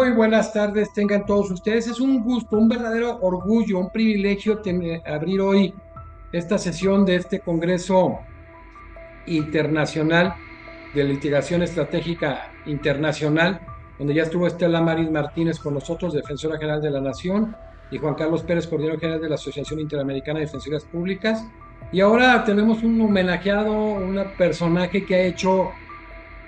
Muy buenas tardes, tengan todos ustedes. Es un gusto, un verdadero orgullo, un privilegio abrir hoy esta sesión de este Congreso Internacional de Litigación Estratégica Internacional, donde ya estuvo Estela Maris Martínez con nosotros, Defensora General de la Nación, y Juan Carlos Pérez, Coordinador General de la Asociación Interamericana de Defensorías Públicas. Y ahora tenemos un homenajeado, un personaje que ha hecho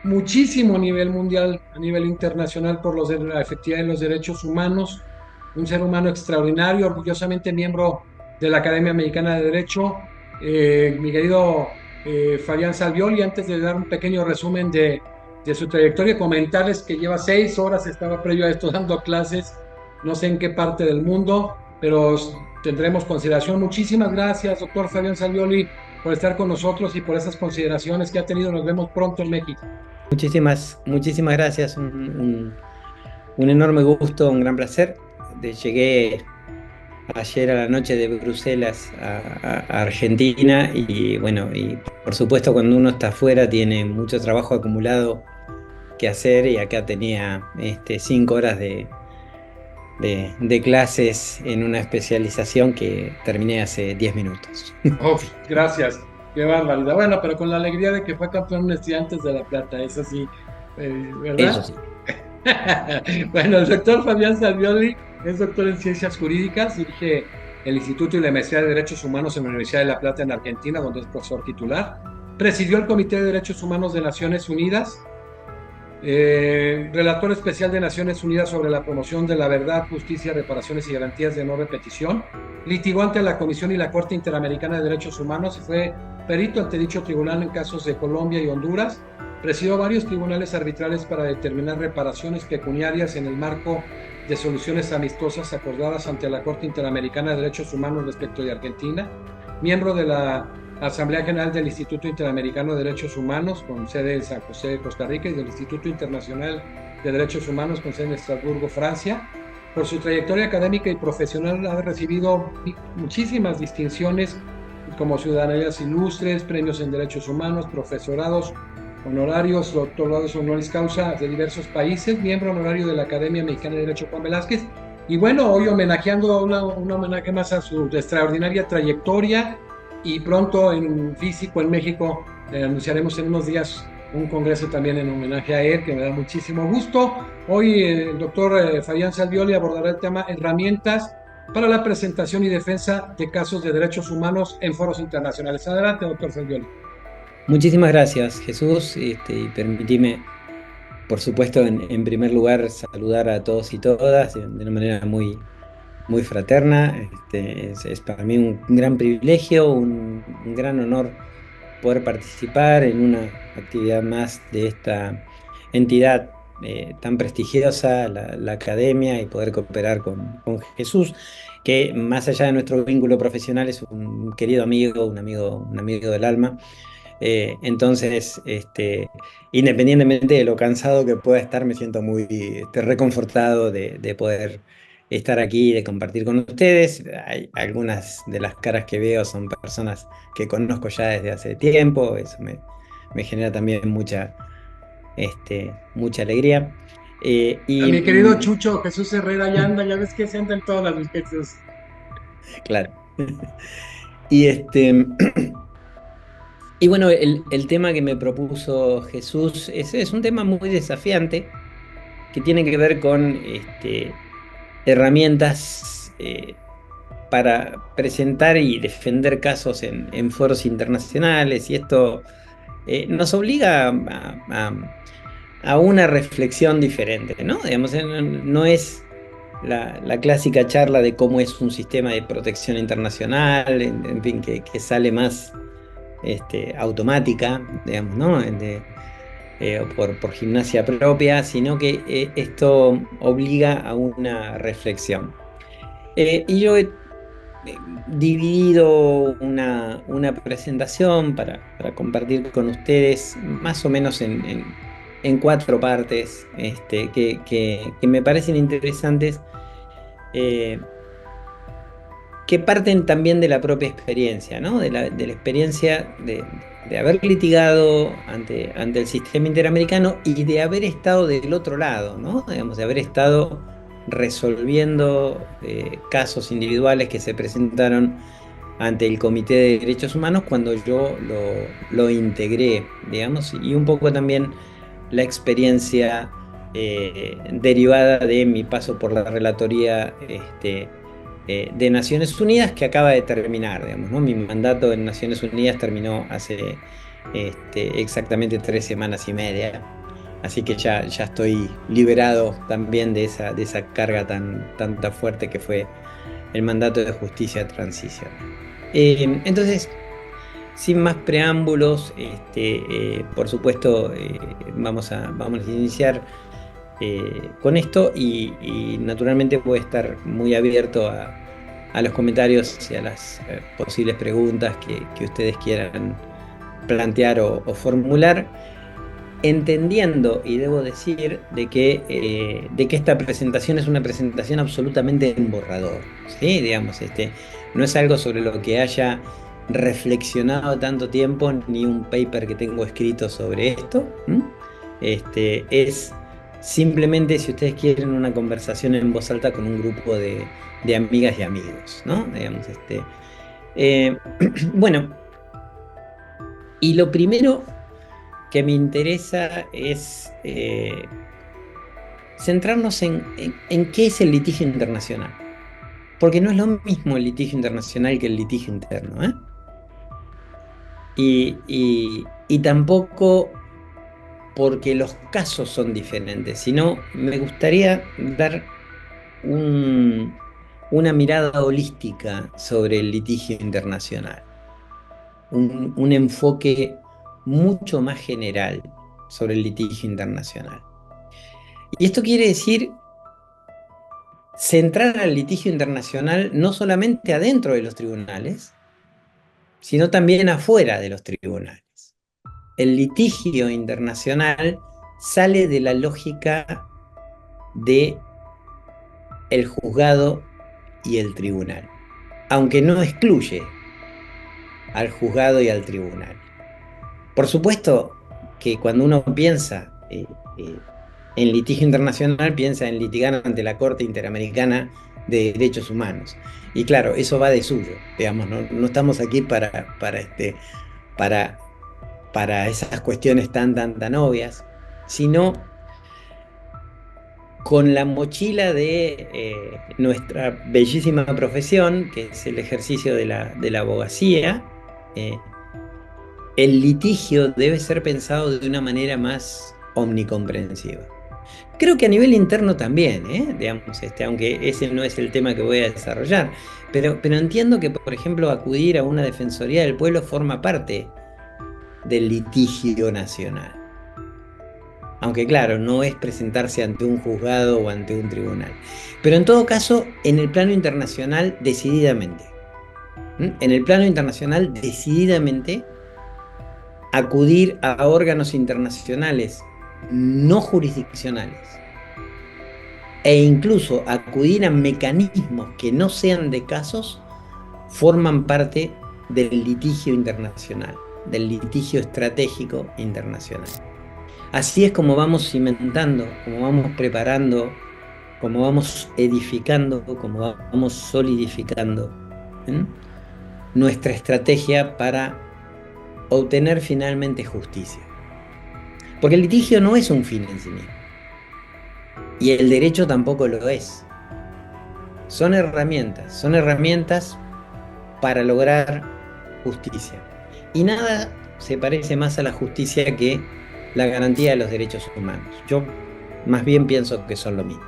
muchísimo a nivel mundial, a nivel internacional, por la efectividad de los derechos humanos, un ser humano extraordinario, orgullosamente miembro de la Academia Americana de Derecho, mi querido Fabián Salvioli. Antes de dar un pequeño resumen de su trayectoria, comentarles que lleva 6 horas, estaba previo a esto dando clases, no sé en qué parte del mundo, pero tendremos consideración. Muchísimas gracias, doctor Fabián Salvioli, por estar con nosotros y por esas consideraciones que ha tenido. Nos vemos pronto en México. Muchísimas gracias. Un enorme gusto, un gran placer. Llegué ayer a la noche de Bruselas a Argentina y bueno, y por supuesto cuando uno está afuera tiene mucho trabajo acumulado que hacer y acá tenía 5 horas de clases en una especialización que terminé hace 10 minutos. Oh, gracias, qué barbaridad. Bueno, pero con la alegría de que fue campeón en Estudiantes de La Plata, eso sí, Eso ¿verdad? sí. Bueno, el doctor Fabián Salvioli es doctor en Ciencias Jurídicas, dirige el Instituto y la Maestría de Derechos Humanos en la Universidad de La Plata en Argentina, donde es profesor titular. Presidió el Comité de Derechos Humanos de Naciones Unidas, relator especial de Naciones Unidas sobre la promoción de la verdad, justicia, reparaciones y garantías de no repetición. Litigó ante la Comisión y la Corte Interamericana de Derechos Humanos y fue perito ante dicho tribunal en casos de Colombia y Honduras. Presidió varios tribunales arbitrales para determinar reparaciones pecuniarias en el marco de soluciones amistosas acordadas ante la Corte Interamericana de Derechos Humanos respecto de Argentina. Miembro de la Asamblea General del Instituto Interamericano de Derechos Humanos, con sede en San José de Costa Rica, y del Instituto Internacional de Derechos Humanos, con sede en Estrasburgo, Francia. Por su trayectoria académica y profesional ha recibido muchísimas distinciones como ciudadanías ilustres, premios en derechos humanos, profesorados honorarios, doctorados honoris causa de diversos países, miembro honorario de la Academia Mexicana de Derecho Juan Velázquez. Y bueno, hoy homenajeando un homenaje más a su extraordinaria trayectoria, y pronto en físico en México anunciaremos en unos días un congreso también en homenaje a él, que me da muchísimo gusto. Hoy el doctor Fabián Salvioli abordará el tema herramientas para la presentación y defensa de casos de derechos humanos en foros internacionales. Adelante, doctor Salvioli. Muchísimas gracias, Jesús, y permitime, por supuesto, en primer lugar, saludar a todos y todas de una manera muy fraterna. Es para mí un gran privilegio, un gran honor poder participar en una actividad más de esta entidad tan prestigiosa, la academia, y poder cooperar con Jesús, que más allá de nuestro vínculo profesional es un querido amigo, un amigo del alma. Entonces, independientemente de lo cansado que pueda estar, me siento muy reconfortado de poder estar aquí y de compartir con ustedes. Algunas de las caras que veo son personas que conozco ya desde hace tiempo, eso me genera también mucha alegría. A mi Y querido Chucho, Jesús Herrera, ya anda, ya ves que se anda en todas las Jesús. claro. Y Y bueno, el tema que me propuso Jesús es un tema muy desafiante que tiene que ver con herramientas para presentar y defender casos en foros internacionales, y esto nos obliga a una reflexión diferente, ¿no? Digamos, no es la clásica charla de cómo es un sistema de protección internacional, en fin, que sale más automática, digamos, ¿no? Por gimnasia propia, sino que esto obliga a una reflexión. Y yo he dividido una presentación para compartir con ustedes más o menos en 4 partes que me parecen interesantes, eh, que parten también de la propia experiencia, ¿no? De la experiencia de haber litigado ante el sistema interamericano y de haber estado del otro lado, ¿no? Digamos, de haber estado resolviendo casos individuales que se presentaron ante el Comité de Derechos Humanos cuando yo lo integré, digamos, y un poco también la experiencia derivada de mi paso por la Relatoría de Naciones Unidas, que acaba de terminar, digamos, ¿no? Mi mandato en Naciones Unidas terminó hace exactamente 3 semanas y media, así que ya estoy liberado también de esa carga tan fuerte que fue el mandato de justicia de transición. Entonces, sin más preámbulos, por supuesto, vamos a iniciar con esto y naturalmente voy a estar muy abierto a los comentarios y a las posibles preguntas que ustedes quieran plantear o formular, entendiendo, y debo decir, de que esta presentación es una presentación absolutamente en borrador, ¿sí? Digamos, no es algo sobre lo que haya reflexionado tanto tiempo, ni un paper que tengo escrito sobre esto. Es simplemente, si ustedes quieren, una conversación en voz alta con un grupo de amigas y amigos, ¿no? Digamos, bueno, y lo primero que me interesa es centrarnos en qué es el litigio internacional. Porque no es lo mismo el litigio internacional que el litigio interno, ¿eh? Y tampoco porque los casos son diferentes, sino me gustaría dar una mirada holística sobre el litigio internacional, un enfoque mucho más general sobre el litigio internacional. Y esto quiere decir centrar al litigio internacional no solamente adentro de los tribunales, sino también afuera de los tribunales. El litigio internacional sale de la lógica de el juzgado y el tribunal, aunque no excluye al juzgado y al tribunal. Por supuesto que cuando uno piensa en litigio internacional, piensa en litigar ante la Corte Interamericana de Derechos Humanos. Y claro, eso va de suyo, digamos, no estamos aquí para esas cuestiones tan obvias, sino con la mochila de nuestra bellísima profesión, que es el ejercicio de la abogacía. El litigio debe ser pensado de una manera más omnicomprensiva. Creo que a nivel interno también, digamos, aunque ese no es el tema que voy a desarrollar, pero entiendo que, por ejemplo, acudir a una Defensoría del Pueblo forma parte del litigio nacional. Aunque claro, no es presentarse ante un juzgado o ante un tribunal. Pero en todo caso, en el plano internacional, decididamente. En el plano internacional, decididamente, acudir a órganos internacionales no jurisdiccionales e incluso acudir a mecanismos que no sean de casos forman parte del litigio internacional, del litigio estratégico internacional. Así es como vamos cimentando, como vamos preparando, como vamos edificando, como vamos solidificando nuestra estrategia para obtener finalmente justicia. Porque el litigio no es un fin en sí mismo. Y el derecho tampoco lo es. Son herramientas para lograr justicia. Y nada se parece más a la justicia que la garantía de los derechos humanos. Yo más bien pienso que son lo mismo.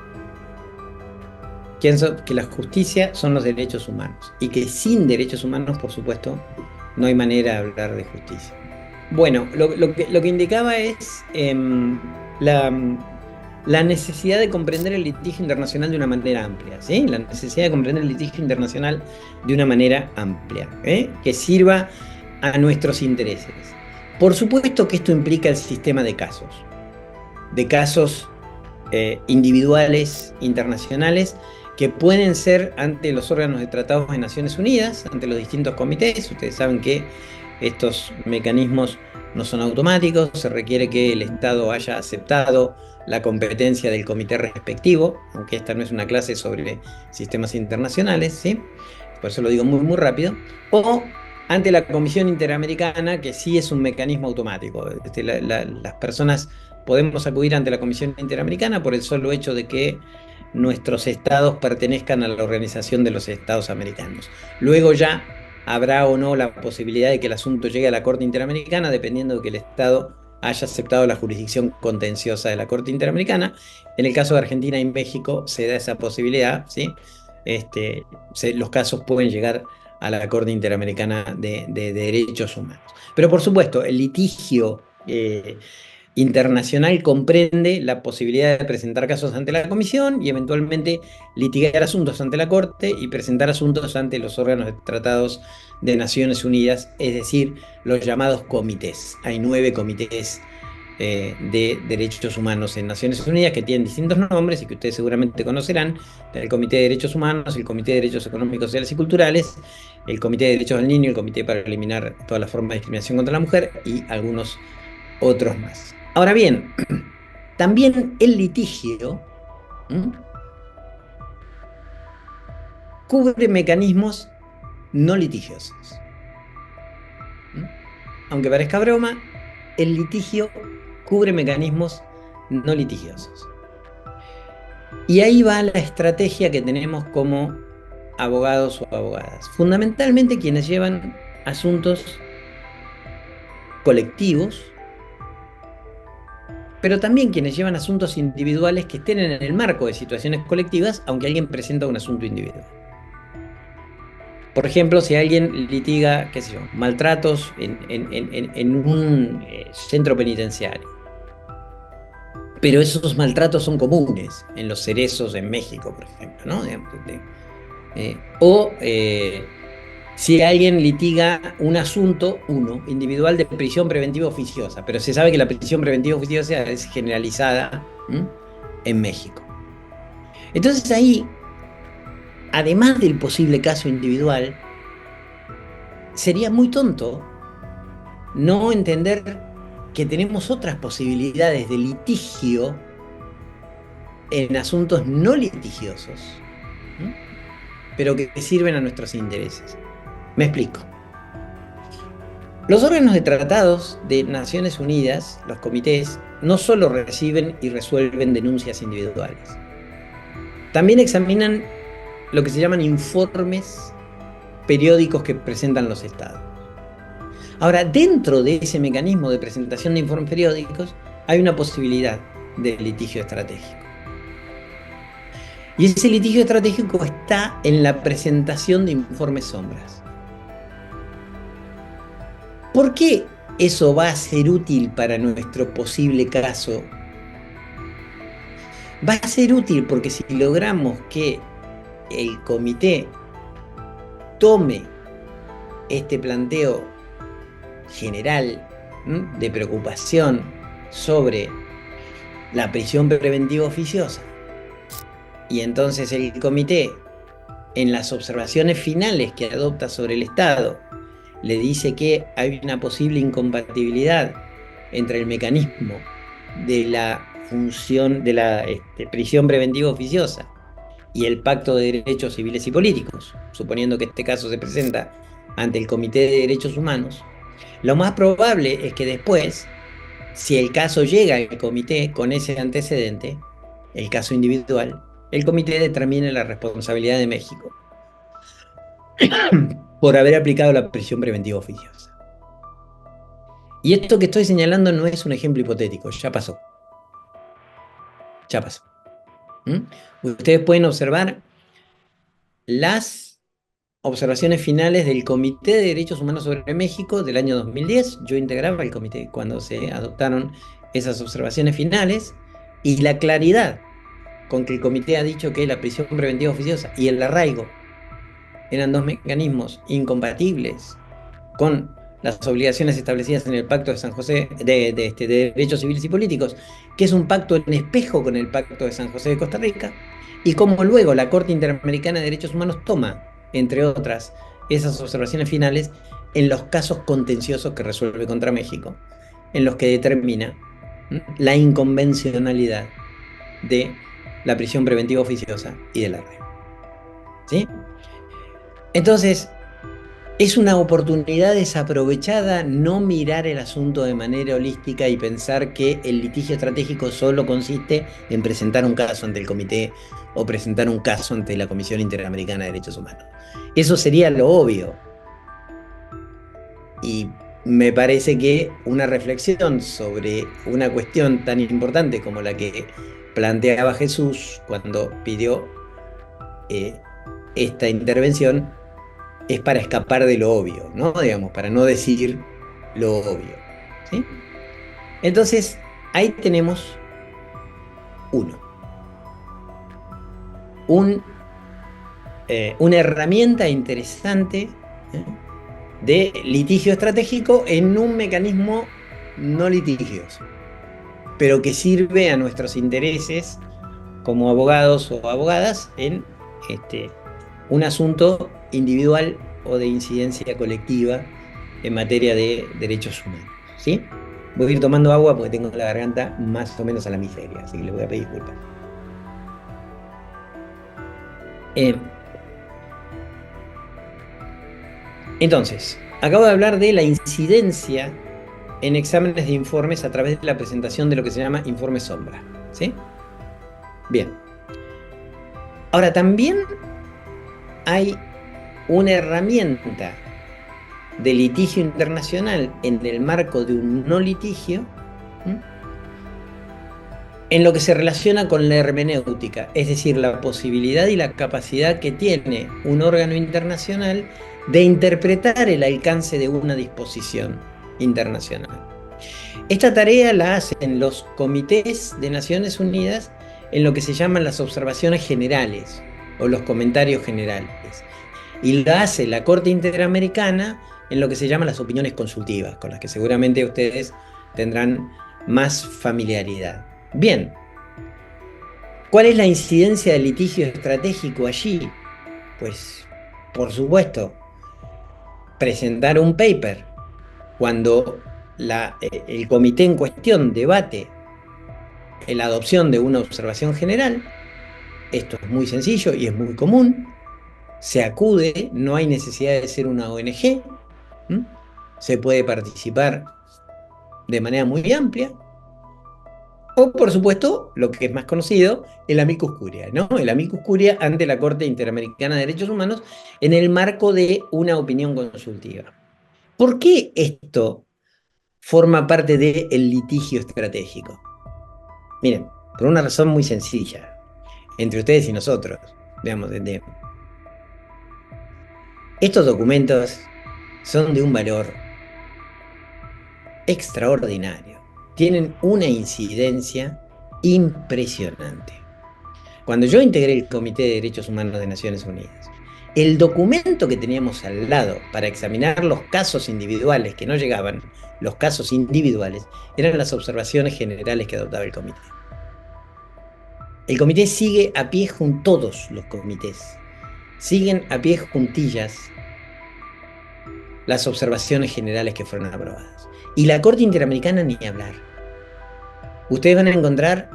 Pienso que la justicia son los derechos humanos y que sin derechos humanos, por supuesto, no hay manera de hablar de justicia. Bueno, lo que indicaba es la necesidad de comprender el litigio internacional de una manera amplia, ¿sí? La necesidad de comprender el litigio internacional de una manera amplia, que sirva a nuestros intereses. Por supuesto que esto implica el sistema de casos individuales, internacionales, que pueden ser ante los órganos de tratados de Naciones Unidas, ante los distintos comités. Ustedes saben que estos mecanismos no son automáticos, se requiere que el Estado haya aceptado la competencia del comité respectivo, aunque esta no es una clase sobre sistemas internacionales, ¿sí? Por eso lo digo muy, muy rápido. O ante la Comisión Interamericana, que sí es un mecanismo automático. Las personas podemos acudir ante la Comisión Interamericana por el solo hecho de que nuestros estados pertenezcan a la Organización de los Estados Americanos. Luego ya habrá o no la posibilidad de que el asunto llegue a la Corte Interamericana, dependiendo de que el Estado haya aceptado la jurisdicción contenciosa de la Corte Interamericana. En el caso de Argentina y México se da esa posibilidad, ¿sí? Los casos pueden llegar a la Corte Interamericana de Derechos Humanos. Pero por supuesto, el litigio internacional comprende la posibilidad de presentar casos ante la Comisión y eventualmente litigar asuntos ante la Corte y presentar asuntos ante los órganos de tratados de Naciones Unidas, es decir, los llamados comités. Hay 9 comités de derechos humanos en Naciones Unidas que tienen distintos nombres y que ustedes seguramente conocerán: el Comité de Derechos Humanos, el Comité de Derechos Económicos, Sociales y Culturales, el Comité de Derechos del Niño, el Comité para eliminar todas las formas de discriminación contra la mujer y algunos otros más. Ahora bien, también el litigio cubre mecanismos no litigiosos. Aunque parezca broma, el litigio cubre mecanismos no litigiosos. Y ahí va la estrategia que tenemos como abogados o abogadas. Fundamentalmente quienes llevan asuntos colectivos, pero también quienes llevan asuntos individuales que estén en el marco de situaciones colectivas, aunque alguien presenta un asunto individual. Por ejemplo, si alguien litiga, qué sé yo, maltratos en un centro penitenciario, pero esos maltratos son comunes en Los Cerezos, en México, por ejemplo, ¿no? Si alguien litiga un asunto, individual de prisión preventiva oficiosa, pero se sabe que la prisión preventiva oficiosa es generalizada en México. Entonces ahí, además del posible caso individual, sería muy tonto no entender que tenemos otras posibilidades de litigio en asuntos no litigiosos, pero que sirven a nuestros intereses. Me explico. Los órganos de tratados de Naciones Unidas, los comités, no solo reciben y resuelven denuncias individuales, también examinan lo que se llaman informes periódicos que presentan los estados. Ahora, dentro de ese mecanismo de presentación de informes periódicos hay una posibilidad de litigio estratégico. Y ese litigio estratégico está en la presentación de informes sombras. ¿Por qué eso va a ser útil para nuestro posible caso? Va a ser útil porque si logramos que el comité tome este planteo general de preocupación sobre la prisión preventiva oficiosa, y entonces el comité, en las observaciones finales que adopta sobre el Estado, le dice que hay una posible incompatibilidad entre el mecanismo de la función de la prisión preventiva oficiosa y el Pacto de Derechos Civiles y Políticos, suponiendo que este caso se presenta ante el Comité de Derechos Humanos, lo más probable es que después, si el caso llega al comité con ese antecedente, el caso individual, el comité determine la responsabilidad de México por haber aplicado la prisión preventiva oficiosa. Y esto que estoy señalando no es un ejemplo hipotético, ya pasó. Ya pasó. Ustedes pueden observar las observaciones finales del Comité de Derechos Humanos sobre México del año 2010. Yo integraba el comité cuando se adoptaron esas observaciones finales, y la claridad con que el comité ha dicho que la prisión preventiva oficiosa y el arraigo eran dos mecanismos incompatibles con las obligaciones establecidas en el Pacto de San José de Derechos Civiles y Políticos, que es un pacto en espejo con el Pacto de San José de Costa Rica. y cómo luego la Corte Interamericana de Derechos Humanos toma, entre otras, esas observaciones finales en los casos contenciosos que resuelve contra México, en los que determina la inconvencionalidad de la prisión preventiva oficiosa y de la red. ¿Sí? Entonces, es una oportunidad desaprovechada no mirar el asunto de manera holística y pensar que el litigio estratégico solo consiste en presentar un caso ante el comité o presentar un caso ante la Comisión Interamericana de Derechos Humanos. Eso sería lo obvio. Y me parece que una reflexión sobre una cuestión tan importante como la que planteaba Jesús cuando pidió esta intervención es para escapar de lo obvio, ¿no? Digamos, para no decir lo obvio, ¿sí? Entonces, ahí tenemos una herramienta interesante, ¿eh?, de litigio estratégico en un mecanismo no litigioso, pero que sirve a nuestros intereses como abogados o abogadas en un asunto individual o de incidencia colectiva en materia de derechos humanos, ¿sí? Voy a ir tomando agua porque tengo la garganta más o menos a la miseria, así que les voy a pedir disculpas. Entonces, acabo de hablar de la incidencia en exámenes de informes a través de la presentación de lo que se llama informe sombra, ¿sí? Bien. Ahora, también hay una herramienta de litigio internacional en el marco de un no litigio, en lo que se relaciona con la hermenéutica, es decir, la posibilidad y la capacidad que tiene un órgano internacional de interpretar el alcance de una disposición internacional. Esta tarea la hacen los comités de Naciones Unidas en lo que se llaman las observaciones generales o los comentarios generales, y la hace la Corte Interamericana en lo que se llaman las opiniones consultivas, con las que seguramente ustedes tendrán más familiaridad. Bien, ¿cuál es la incidencia del litigio estratégico allí? Pues, por supuesto, presentar un paper cuando el comité en cuestión debate la adopción de una observación general. Esto es muy sencillo y es muy común. Se acude, no hay necesidad de ser una ONG, se puede participar de manera muy amplia. O, por supuesto, lo que es más conocido, el amicus curiae, ¿no? El amicus curiae ante la Corte Interamericana de Derechos Humanos en el marco de una opinión consultiva. ¿Por qué esto forma parte del litigio estratégico? Miren, por una razón muy sencilla, entre ustedes y nosotros, digamos, estos documentos son de un valor extraordinario. Tienen una incidencia impresionante. Cuando yo integré el Comité de Derechos Humanos de Naciones Unidas, el documento que teníamos al lado para examinar los casos individuales que no llegaban, los casos individuales, eran las observaciones generales que adoptaba el comité. El comité sigue a pie todos los comités siguen a pie juntillas las observaciones generales que fueron aprobadas. Y la Corte Interamericana ni hablar. Ustedes van a encontrar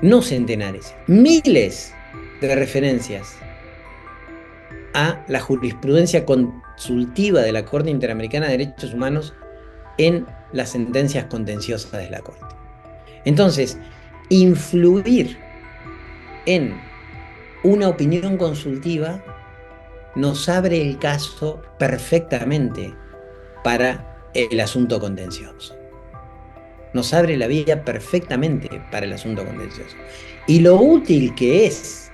no centenares, miles de referencias a la jurisprudencia consultiva de la Corte Interamericana de Derechos Humanos en las sentencias contenciosas de la Corte. Entonces, influir en una opinión consultiva nos abre el caso perfectamente para el asunto contencioso. Nos abre la vía perfectamente para el asunto contencioso. Y lo útil que es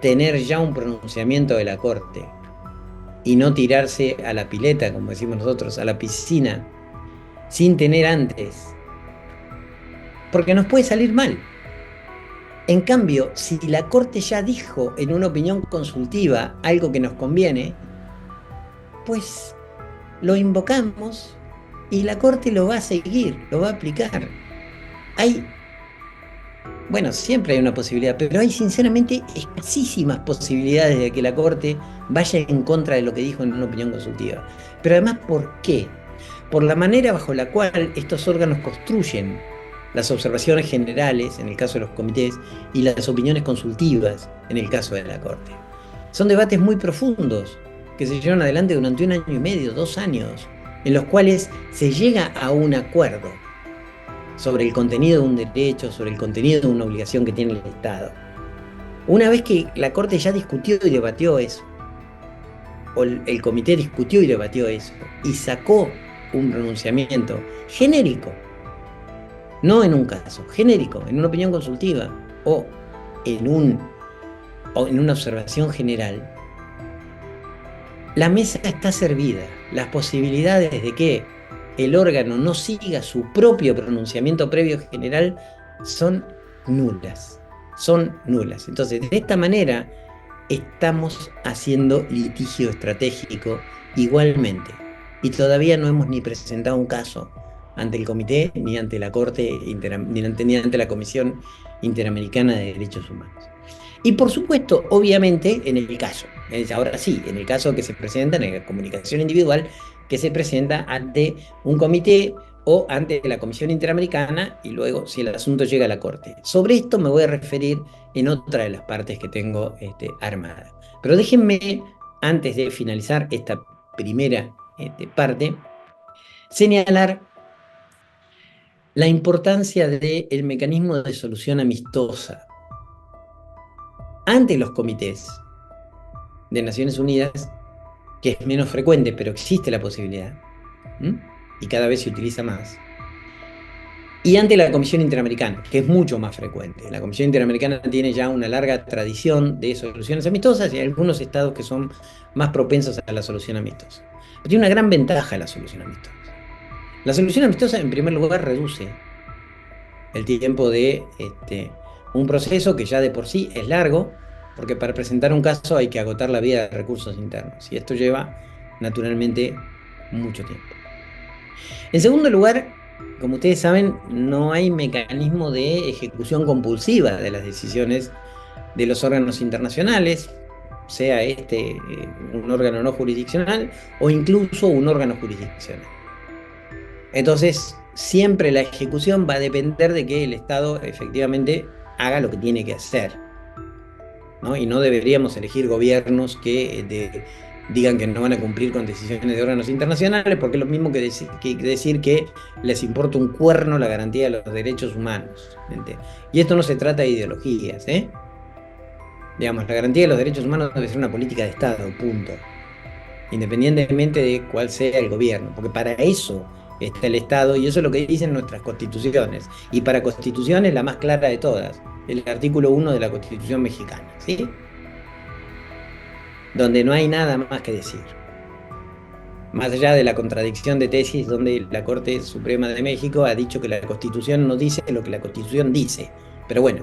tener ya un pronunciamiento de la Corte y no tirarse a la pileta, como decimos nosotros, a la piscina, sin tener antes, porque nos puede salir mal. En cambio, si la Corte ya dijo en una opinión consultiva algo que nos conviene, pues lo invocamos y la Corte lo va a seguir, lo va a aplicar. Hay Bueno, siempre hay una posibilidad, pero hay sinceramente escasísimas posibilidades de que la Corte vaya en contra de lo que dijo en una opinión consultiva. Pero además, ¿por qué? Por la manera bajo la cual estos órganos construyen las observaciones generales, en el caso de los comités, y las opiniones consultivas, en el caso de la Corte. Son debates muy profundos que se llevan adelante durante 1 año y medio, 2 años, en los cuales se llega a un acuerdo sobre el contenido de un derecho, sobre el contenido de una obligación que tiene el Estado. Una vez que la Corte ya discutió y debatió eso, o el comité discutió y debatió eso, y sacó un pronunciamiento genérico, no en un caso, genérico, en una opinión consultiva, o en una observación general, la mesa está servida. Las posibilidades de que el órgano no siga su propio pronunciamiento previo general son nulas. Son nulas. Entonces, de esta manera, estamos haciendo litigio estratégico igualmente. Y todavía no hemos ni presentado un caso ante el comité, ni ante la Corte, ni ante la Comisión Interamericana de Derechos Humanos. Y por supuesto, obviamente, en el caso, ahora sí, en el caso que se presenta en la comunicación individual, que se presenta ante un comité o ante la Comisión Interamericana y luego si el asunto llega a la Corte. Sobre esto me voy a referir en otra de las partes que tengo armada. Pero déjenme, antes de finalizar esta primera parte, señalar la importancia del mecanismo de solución amistosa ante los comités de Naciones Unidas, que es menos frecuente, pero existe la posibilidad, y cada vez se utiliza más, y ante la Comisión Interamericana, que es mucho más frecuente. La Comisión Interamericana tiene ya una larga tradición de soluciones amistosas y hay algunos estados que son más propensos a la solución amistosa. Pero tiene una gran ventaja la solución amistosa. La solución amistosa, en primer lugar, reduce el tiempo de un proceso que ya de por sí es largo, porque para presentar un caso hay que agotar la vía de recursos internos, y esto lleva, naturalmente, mucho tiempo. En segundo lugar, como ustedes saben, no hay mecanismo de ejecución compulsiva de las decisiones de los órganos internacionales, sea un órgano no jurisdiccional o incluso un órgano jurisdiccional. Entonces, siempre la ejecución va a depender de que el Estado efectivamente haga lo que tiene que hacer, ¿no? Y no deberíamos elegir gobiernos que digan que no van a cumplir con decisiones de órganos internacionales, porque es lo mismo que decir que les importa un cuerno la garantía de los derechos humanos. Y esto no se trata de ideologías, Digamos, la garantía de los derechos humanos debe ser una política de Estado, punto. Independientemente de cuál sea el gobierno, porque para eso está el Estado, y eso es lo que dicen nuestras constituciones. Y para constituciones, la más clara de todas, el artículo 1 de la Constitución mexicana, ¿sí? Donde no hay nada más que decir. Más allá de la contradicción de tesis donde la Corte Suprema de México ha dicho que la Constitución no dice lo que la Constitución dice. Pero bueno,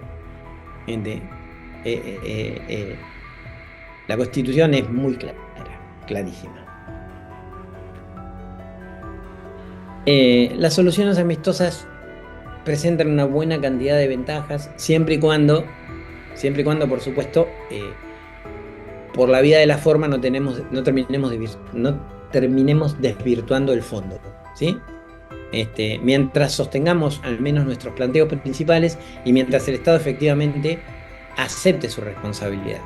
la Constitución es muy clara, clarísima. Las soluciones amistosas presentan una buena cantidad de ventajas, siempre y cuando, por supuesto, por la vía de la forma no terminemos desvirtuando el fondo, ¿sí? Mientras sostengamos al menos nuestros planteos principales y mientras el Estado efectivamente acepte su responsabilidad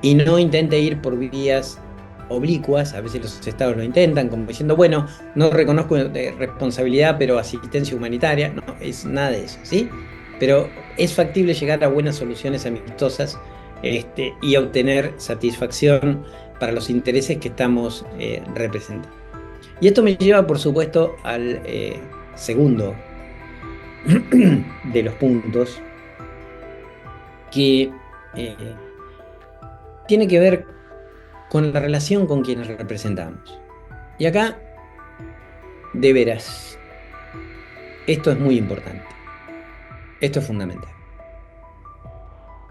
y no intente ir por vías oblicuas. A veces los estados lo intentan, como diciendo, bueno, no reconozco responsabilidad, pero asistencia humanitaria. No, es nada de eso, ¿sí? Pero es factible llegar a buenas soluciones amistosas y obtener satisfacción para los intereses que estamos representando. Y esto me lleva, por supuesto, al segundo de los puntos, que tiene que ver con la relación con quienes representamos. Y acá, de veras, esto es muy importante. Esto es fundamental.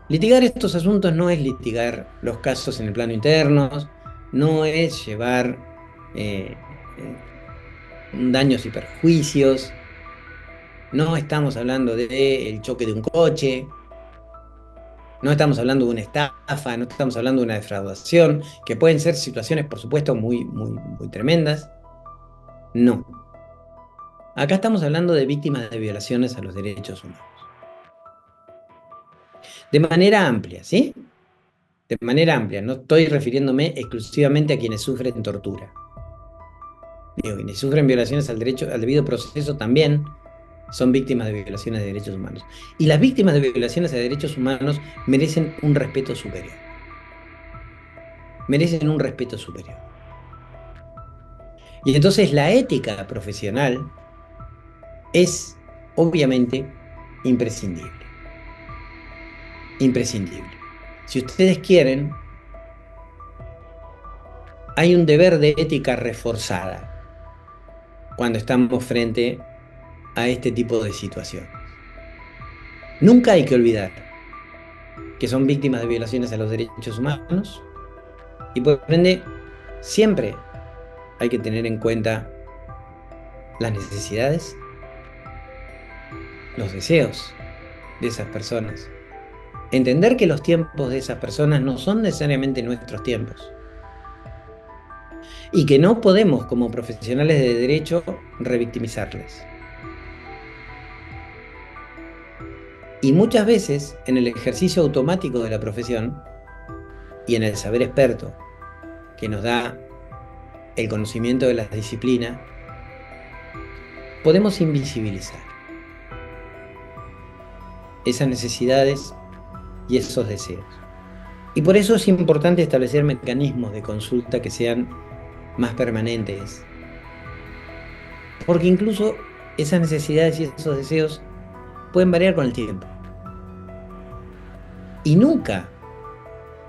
Litigar estos asuntos no es litigar los casos en el plano interno, no es llevar daños y perjuicios, no estamos hablando del choque de un coche, No estamos hablando de una estafa, no estamos hablando de una defraudación, que pueden ser situaciones, por supuesto, muy, muy, muy tremendas. No. Acá estamos hablando de víctimas de violaciones a los derechos humanos. De manera amplia, ¿sí? De manera amplia. No estoy refiriéndome exclusivamente a quienes sufren tortura. Digo, quienes sufren violaciones al derecho, al debido proceso también son víctimas de violaciones de derechos humanos. Y las víctimas de violaciones de derechos humanos merecen un respeto superior. Merecen un respeto superior. Y entonces la ética profesional es obviamente imprescindible. Imprescindible. Si ustedes quieren, hay un deber de ética reforzada cuando estamos frente a este tipo de situaciones. Nunca hay que olvidar que son víctimas de violaciones a los derechos humanos y por ende siempre hay que tener en cuenta las necesidades, los deseos de esas personas. Entender que los tiempos de esas personas no son necesariamente nuestros tiempos. Y que no podemos, como profesionales de derecho, revictimizarles. Y muchas veces, en el ejercicio automático de la profesión y en el saber experto que nos da el conocimiento de la disciplina, podemos invisibilizar esas necesidades y esos deseos. Y por eso es importante establecer mecanismos de consulta que sean más permanentes. Porque incluso esas necesidades y esos deseos pueden variar con el tiempo. Y nunca,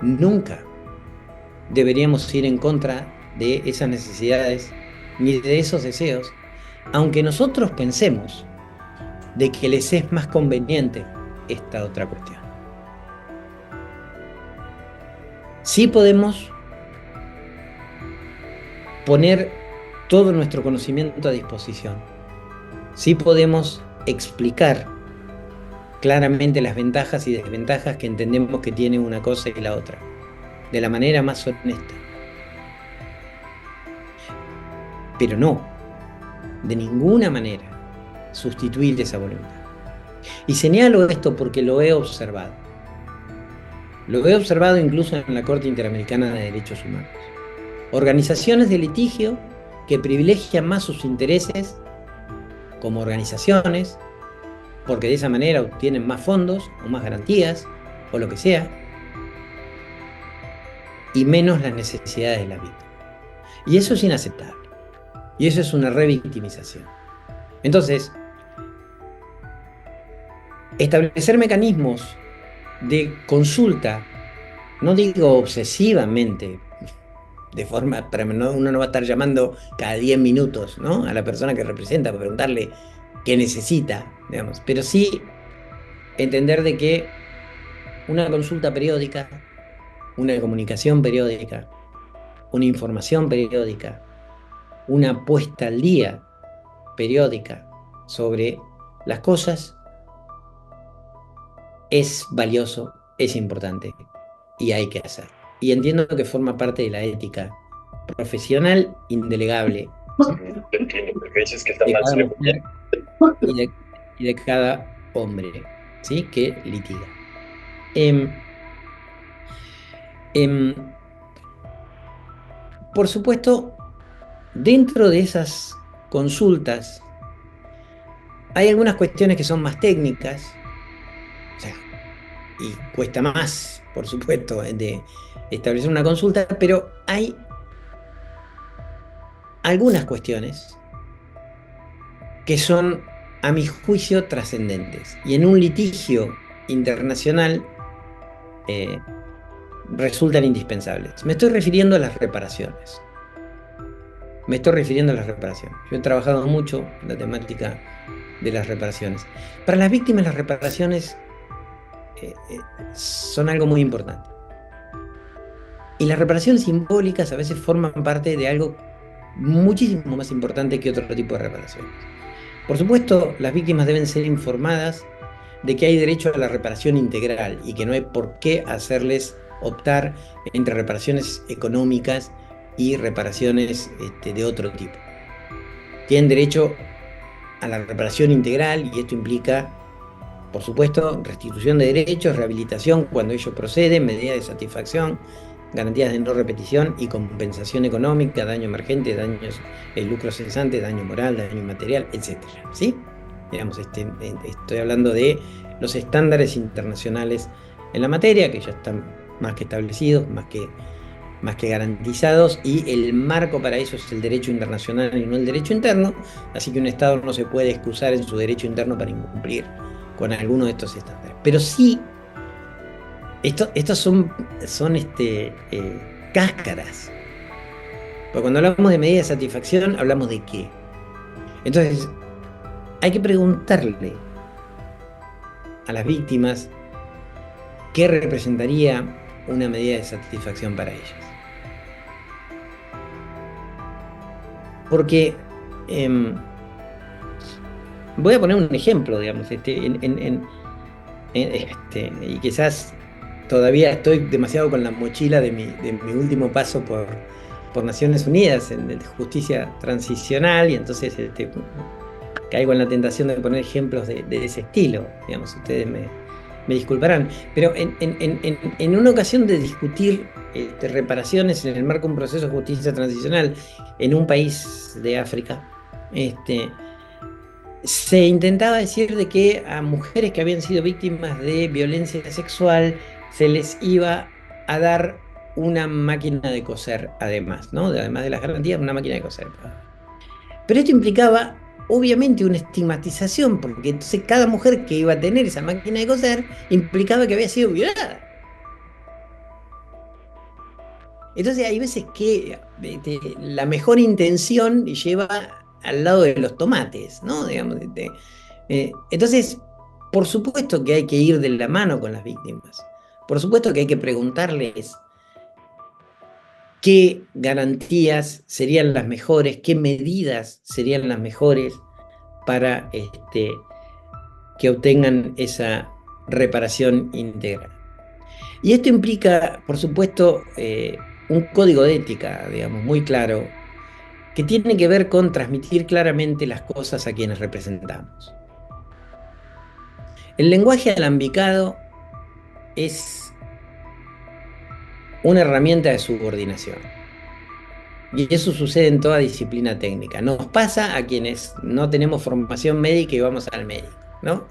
nunca deberíamos ir en contra de esas necesidades ni de esos deseos, aunque nosotros pensemos de que les es más conveniente esta otra cuestión. Sí podemos poner todo nuestro conocimiento a disposición. Sí podemos explicar claramente las ventajas y desventajas que entendemos que tiene una cosa y la otra, de la manera más honesta. Pero no, de ninguna manera, sustituir esa voluntad. Y señalo esto porque lo he observado. Lo he observado incluso en la Corte Interamericana de Derechos Humanos. Organizaciones de litigio que privilegian más sus intereses como organizaciones, porque de esa manera obtienen más fondos o más garantías o lo que sea, y menos las necesidades de la víctima. Y eso es inaceptable. Y eso es una revictimización. Entonces, establecer mecanismos de consulta, no digo obsesivamente, de forma, pero uno no va a estar llamando cada 10 minutos, ¿no?, a la persona que representa para preguntarle qué necesita, digamos, pero sí entender de que una consulta periódica, una comunicación periódica, una información periódica, una puesta al día periódica sobre las cosas es valioso, es importante y hay que hacer. Y entiendo que forma parte de la ética profesional indelegable de cada mujer y de cada hombre, ¿sí?, que litiga. Por supuesto, dentro de esas consultas hay algunas cuestiones que son más técnicas, o sea, y cuesta más, por supuesto, de establecer una consulta, pero hay algunas cuestiones que son, a mi juicio, trascendentes. Y en un litigio internacional resultan indispensables. Me estoy refiriendo a las reparaciones. Yo he trabajado mucho en la temática de las reparaciones. Para las víctimas, las reparaciones son algo muy importante. Y las reparaciones simbólicas a veces forman parte de algo muchísimo más importante que otro tipo de reparaciones. Por supuesto, las víctimas deben ser informadas de que hay derecho a la reparación integral y que no hay por qué hacerles optar entre reparaciones económicas y reparaciones de otro tipo. Tienen derecho a la reparación integral y esto implica, por supuesto, restitución de derechos, rehabilitación cuando ello procede, medidas de satisfacción, garantías de no repetición y compensación económica, daño emergente, daños, lucro cesante, daño moral, daño material, etc. ¿Sí? Digamos, estoy hablando de los estándares internacionales en la materia, que ya están más que establecidos, más que garantizados, y el marco para eso es el derecho internacional y no el derecho interno, así que un Estado no se puede excusar en su derecho interno para incumplir con alguno de estos estándares. Pero sí, estos son cáscaras. Porque cuando hablamos de medida de satisfacción, hablamos de qué. Entonces, hay que preguntarle a las víctimas qué representaría una medida de satisfacción para ellas. Porque voy a poner un ejemplo, digamos, y quizás todavía estoy demasiado con la mochila de mi último paso por Naciones Unidas en justicia transicional, y entonces caigo en la tentación de poner ejemplos de ese estilo, digamos, ustedes me disculparán, pero en una ocasión de discutir reparaciones en el marco de un proceso de justicia transicional en un país de África, se intentaba decir de que a mujeres que habían sido víctimas de violencia sexual se les iba a dar una máquina de coser, además, ¿no? Además de las garantías, una máquina de coser. Pero esto implicaba, obviamente, una estigmatización, porque entonces cada mujer que iba a tener esa máquina de coser implicaba que había sido violada. Entonces hay veces que la mejor intención lleva al lado de los tomates, ¿no? Digamos, entonces, por supuesto que hay que ir de la mano con las víctimas. Por supuesto que hay que preguntarles qué garantías serían las mejores, qué medidas serían las mejores para que obtengan esa reparación integral. Y esto implica, por supuesto, un código de ética, digamos, muy claro, que tiene que ver con transmitir claramente las cosas a quienes representamos. El lenguaje alambicado es una herramienta de subordinación. Y eso sucede en toda disciplina técnica. Nos pasa a quienes no tenemos formación médica y vamos al médico, ¿no?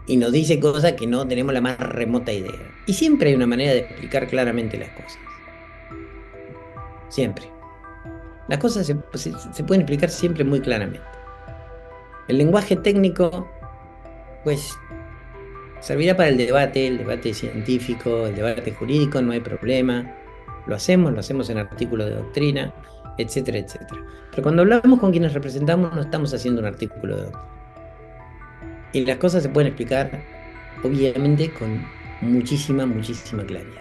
Y nos dice cosas que no tenemos la más remota idea. Y siempre hay una manera de explicar claramente las cosas. Siempre. Las cosas se pueden explicar siempre muy claramente. El lenguaje técnico, pues, servirá para el debate científico, el debate jurídico, no hay problema. Lo hacemos en artículos de doctrina, etcétera, etcétera. Pero cuando hablamos con quienes representamos, no estamos haciendo un artículo de doctrina. Y las cosas se pueden explicar, obviamente, con muchísima, muchísima claridad.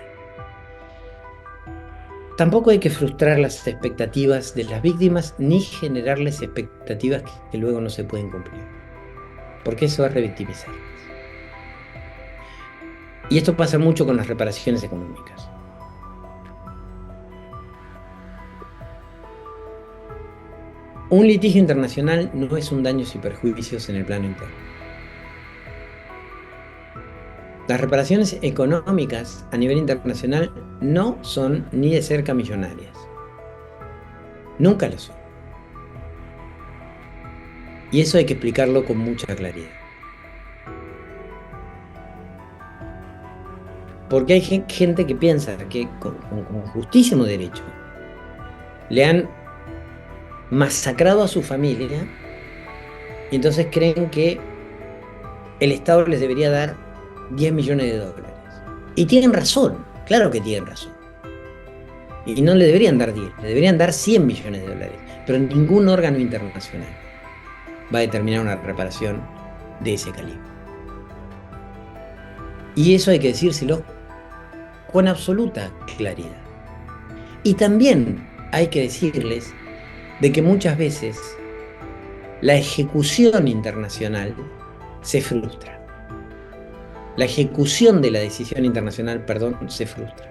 Tampoco hay que frustrar las expectativas de las víctimas ni generarles expectativas que luego no se pueden cumplir, porque eso es revictimizarlas. Y esto pasa mucho con las reparaciones económicas. Un litigio internacional no es un daños y perjuicios en el plano interno. Las reparaciones económicas a nivel internacional no son ni de cerca millonarias. Nunca lo son. Y eso hay que explicarlo con mucha claridad. Porque hay gente que piensa que con justísimo derecho le han masacrado a su familia y entonces creen que el Estado les debería dar 10 millones de dólares. Y tienen razón, claro que tienen razón. Y no le deberían dar 10, le deberían dar 100 millones de dólares. Pero ningún órgano internacional va a determinar una reparación de ese calibre. Y eso hay que decírselo con absoluta claridad. Y también hay que decirles de que muchas veces la ejecución internacional se frustra. la ejecución de la decisión internacional, perdón, se frustra.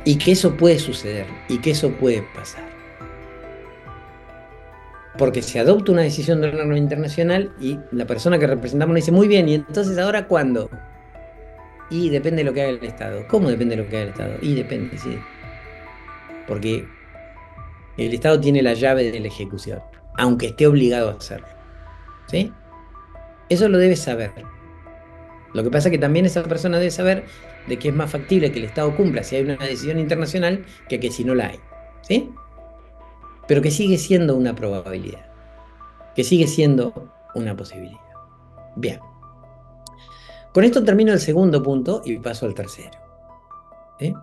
Y que eso puede suceder, y que eso puede pasar. Porque se adopta una decisión de un órgano internacional y la persona que representamos dice, muy bien, ¿y entonces ahora cuándo? Y depende de lo que haga el Estado. ¿Cómo depende de lo que haga el Estado? Y depende, sí. Porque el Estado tiene la llave de la ejecución, aunque esté obligado a hacerlo. ¿Sí? Eso lo debe saber. Lo que pasa es que también esa persona debe saber de que es más factible que el Estado cumpla si hay una decisión internacional que si no la hay. ¿Sí? Pero que sigue siendo una probabilidad. Que sigue siendo una posibilidad. Bien. Con esto termino el segundo punto y paso al tercero. ¿Sí?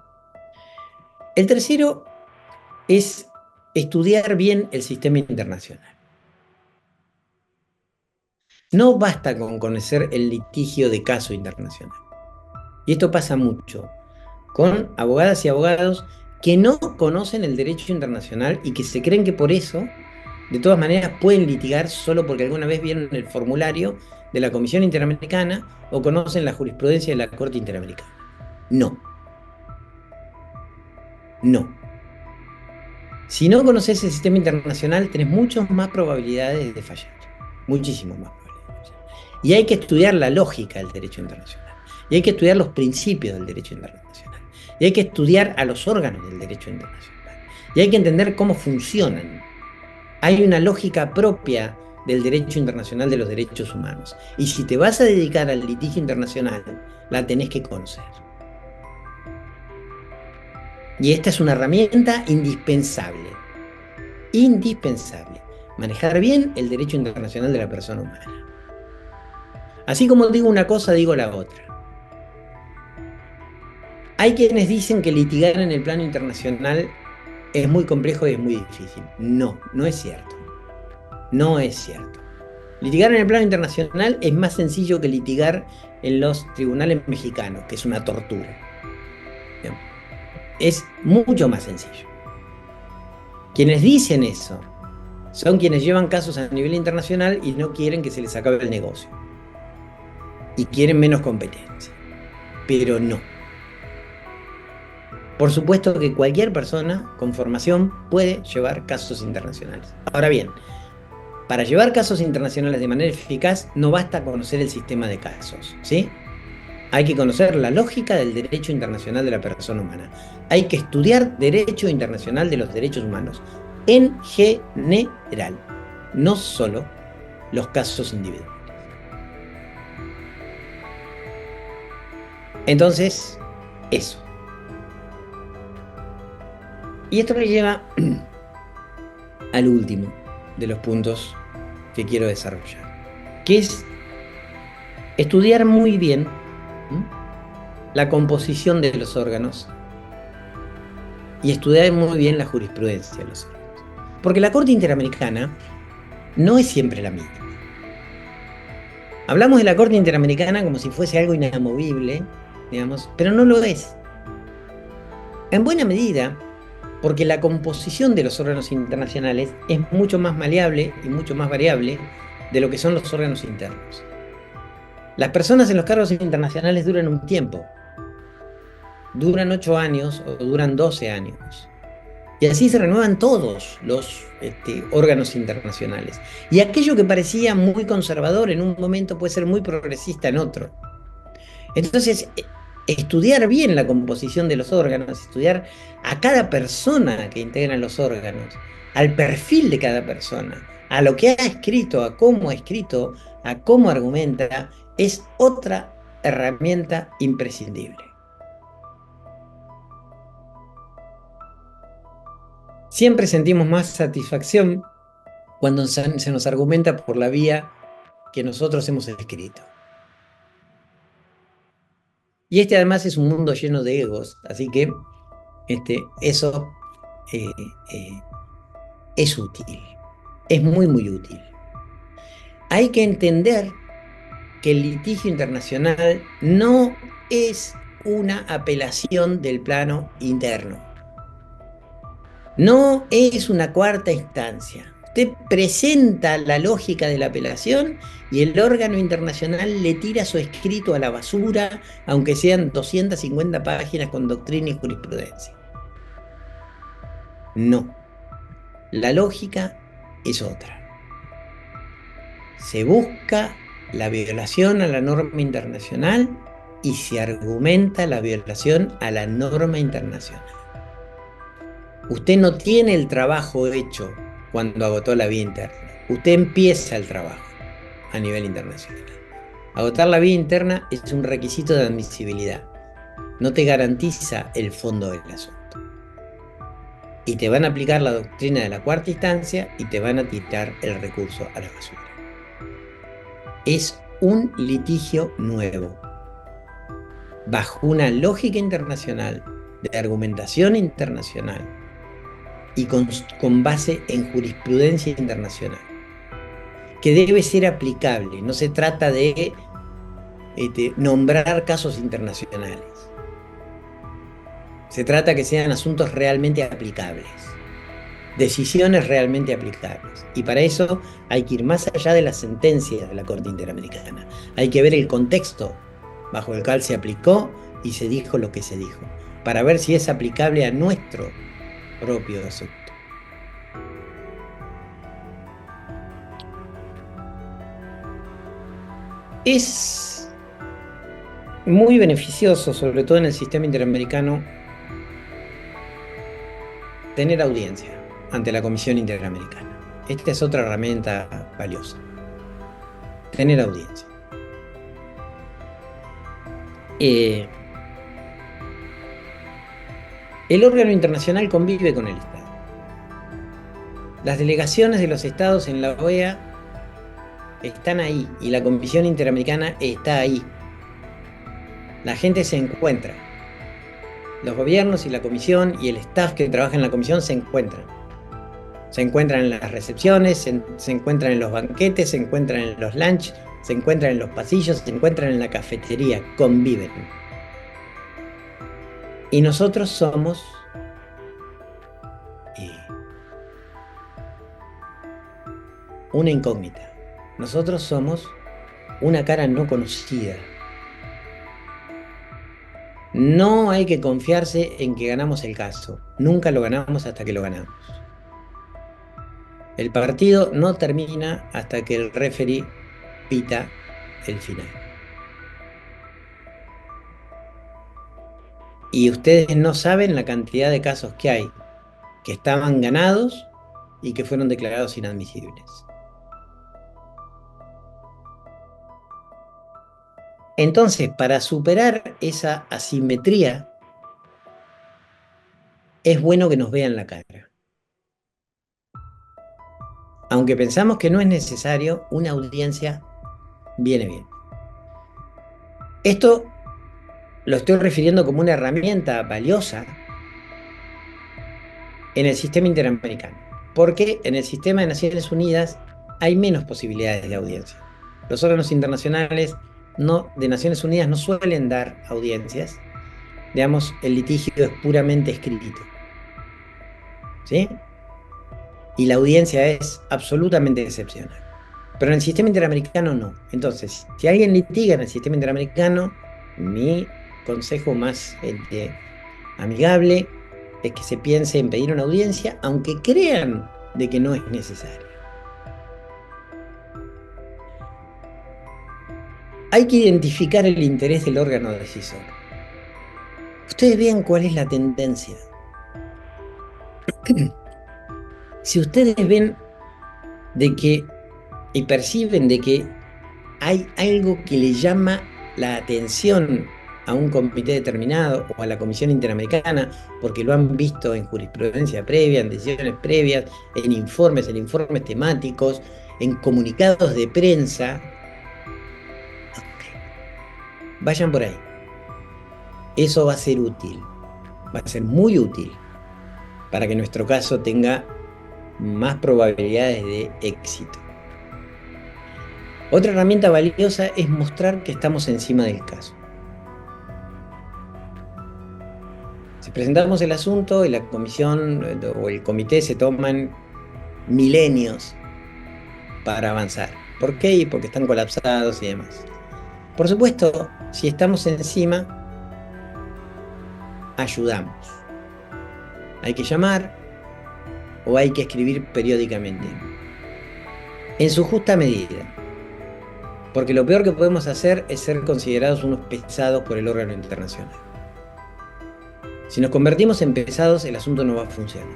El tercero es estudiar bien el sistema internacional. No basta con conocer el litigio de caso internacional. Y esto pasa mucho con abogadas y abogados que no conocen el derecho internacional y que se creen que por eso, de todas maneras, pueden litigar solo porque alguna vez vieron el formulario de la Comisión Interamericana o conocen la jurisprudencia de la Corte Interamericana. No. No. Si no conoces el sistema internacional, tenés muchas más probabilidades de fallar. Muchísimas más probabilidades de fallar. Y hay que estudiar la lógica del derecho internacional. Y hay que estudiar los principios del derecho internacional. Y hay que estudiar a los órganos del derecho internacional. Y hay que entender cómo funcionan. Hay una lógica propia del derecho internacional de los derechos humanos. Y si te vas a dedicar al litigio internacional, la tenés que conocer. Y esta es una herramienta indispensable. Indispensable. Manejar bien el derecho internacional de la persona humana. Así como digo una cosa, digo la otra. Hay quienes dicen que litigar en el plano internacional es muy complejo y es muy difícil. No, no es cierto. No es cierto. Litigar en el plano internacional es más sencillo que litigar en los tribunales mexicanos, que es una tortura. Es mucho más sencillo. Quienes dicen eso son quienes llevan casos a nivel internacional y no quieren que se les acabe el negocio. Y quieren menos competencia. Pero no. Por supuesto que cualquier persona con formación puede llevar casos internacionales. Ahora bien, para llevar casos internacionales de manera eficaz no basta conocer el sistema de casos, ¿sí? Hay que conocer la lógica del derecho internacional de la persona humana. Hay que estudiar derecho internacional de los derechos humanos en general, no solo los casos individuales. Entonces, eso. Y esto me lleva al último de los puntos que quiero desarrollar, que es estudiar muy bien la composición de los órganos y estudiar muy bien la jurisprudencia de los órganos. Porque la Corte Interamericana no es siempre la misma. Hablamos de la Corte Interamericana como si fuese algo inamovible, digamos, pero no lo es. En buena medida, porque la composición de los órganos internacionales es mucho más maleable y mucho más variable de lo que son los órganos internos. Las personas en los cargos internacionales duran un tiempo. Duran 8 años o duran 12 años. Y así se renuevan todos los órganos internacionales. Y aquello que parecía muy conservador en un momento puede ser muy progresista en otro. Entonces, estudiar bien la composición de los órganos, estudiar a cada persona que integra los órganos, al perfil de cada persona, a lo que ha escrito, a cómo ha escrito, a cómo argumenta, es otra herramienta imprescindible. Siempre sentimos más satisfacción cuando se nos argumenta por la vía que nosotros hemos escrito. Y además es un mundo lleno de egos, así que eso es útil, es muy muy útil. Hay que entender que el litigio internacional no es una apelación del plano interno. No es una cuarta instancia. Usted presenta la lógica de la apelación y el órgano internacional le tira su escrito a la basura, aunque sean 250 páginas con doctrina y jurisprudencia. No. La lógica es otra. Se busca la violación a la norma internacional y se argumenta la violación a la norma internacional. Usted no tiene el trabajo hecho cuando agotó la vía interna. Usted empieza el trabajo a nivel internacional. Agotar la vía interna es un requisito de admisibilidad. No te garantiza el fondo del asunto. Y te van a aplicar la doctrina de la cuarta instancia y te van a tirar el recurso a la basura. Es un litigio nuevo, bajo una lógica internacional, de argumentación internacional y con base en jurisprudencia internacional, que debe ser aplicable. No se trata de nombrar casos internacionales. Se trata que sean asuntos realmente aplicables, decisiones realmente aplicables. Y para eso hay que ir más allá de las sentencias de la Corte Interamericana. Hay que ver el contexto bajo el cual se aplicó y se dijo lo que se dijo, para ver si es aplicable a nuestro propio asunto. Es muy beneficioso, sobre todo en el sistema interamericano, tener audiencia ante la Comisión Interamericana. Esta es otra herramienta valiosa. Tener audiencia. El órgano internacional convive con el Estado. Las delegaciones de los estados en la OEA están ahí y la Comisión Interamericana está ahí. La gente se encuentra. Los gobiernos y la comisión y el staff que trabaja en la comisión se encuentran. Se encuentran en las recepciones, se encuentran en los banquetes, se encuentran en los lunch, se encuentran en los pasillos, se encuentran en la cafetería, conviven. Y nosotros somos una incógnita. Nosotros somos una cara no conocida. No hay que confiarse en que ganamos el caso. Nunca lo ganamos hasta que lo ganamos. El partido no termina hasta que el referee pita el final. Y ustedes no saben la cantidad de casos que hay que estaban ganados y que fueron declarados inadmisibles. Entonces, para superar esa asimetría, es bueno que nos vean la cara. Aunque pensamos que no es necesario, una audiencia viene bien. Esto lo estoy refiriendo como una herramienta valiosa en el sistema interamericano, porque en el sistema de Naciones Unidas hay menos posibilidades de audiencia. Los órganos internacionales de Naciones Unidas no suelen dar audiencias. Digamos, el litigio es puramente escrito, ¿sí? Y la audiencia es absolutamente excepcional. Pero en el sistema interamericano no. Entonces, si alguien litiga en el sistema interamericano, mi consejo más amigable es que se piense en pedir una audiencia, aunque crean de que no es necesario. Hay que identificar el interés del órgano decisor. Ustedes vean cuál es la tendencia. Si ustedes ven de que y perciben de que hay algo que le llama la atención a un comité determinado o a la Comisión Interamericana, porque lo han visto en jurisprudencia previa, en decisiones previas, en informes temáticos, en comunicados de prensa, vayan por ahí. Eso va a ser útil, va a ser muy útil para que nuestro caso tenga más probabilidades de éxito. Otra herramienta valiosa es mostrar que estamos encima del caso. Si presentamos el asunto y la comisión o el comité se toman milenios para avanzar. ¿Por qué? Porque están colapsados y demás. Por supuesto, si estamos encima, ayudamos. Hay que llamar o hay que escribir periódicamente, en su justa medida. Porque lo peor que podemos hacer es ser considerados unos pesados por el órgano internacional. Si nos convertimos en pesados, el asunto no va a funcionar.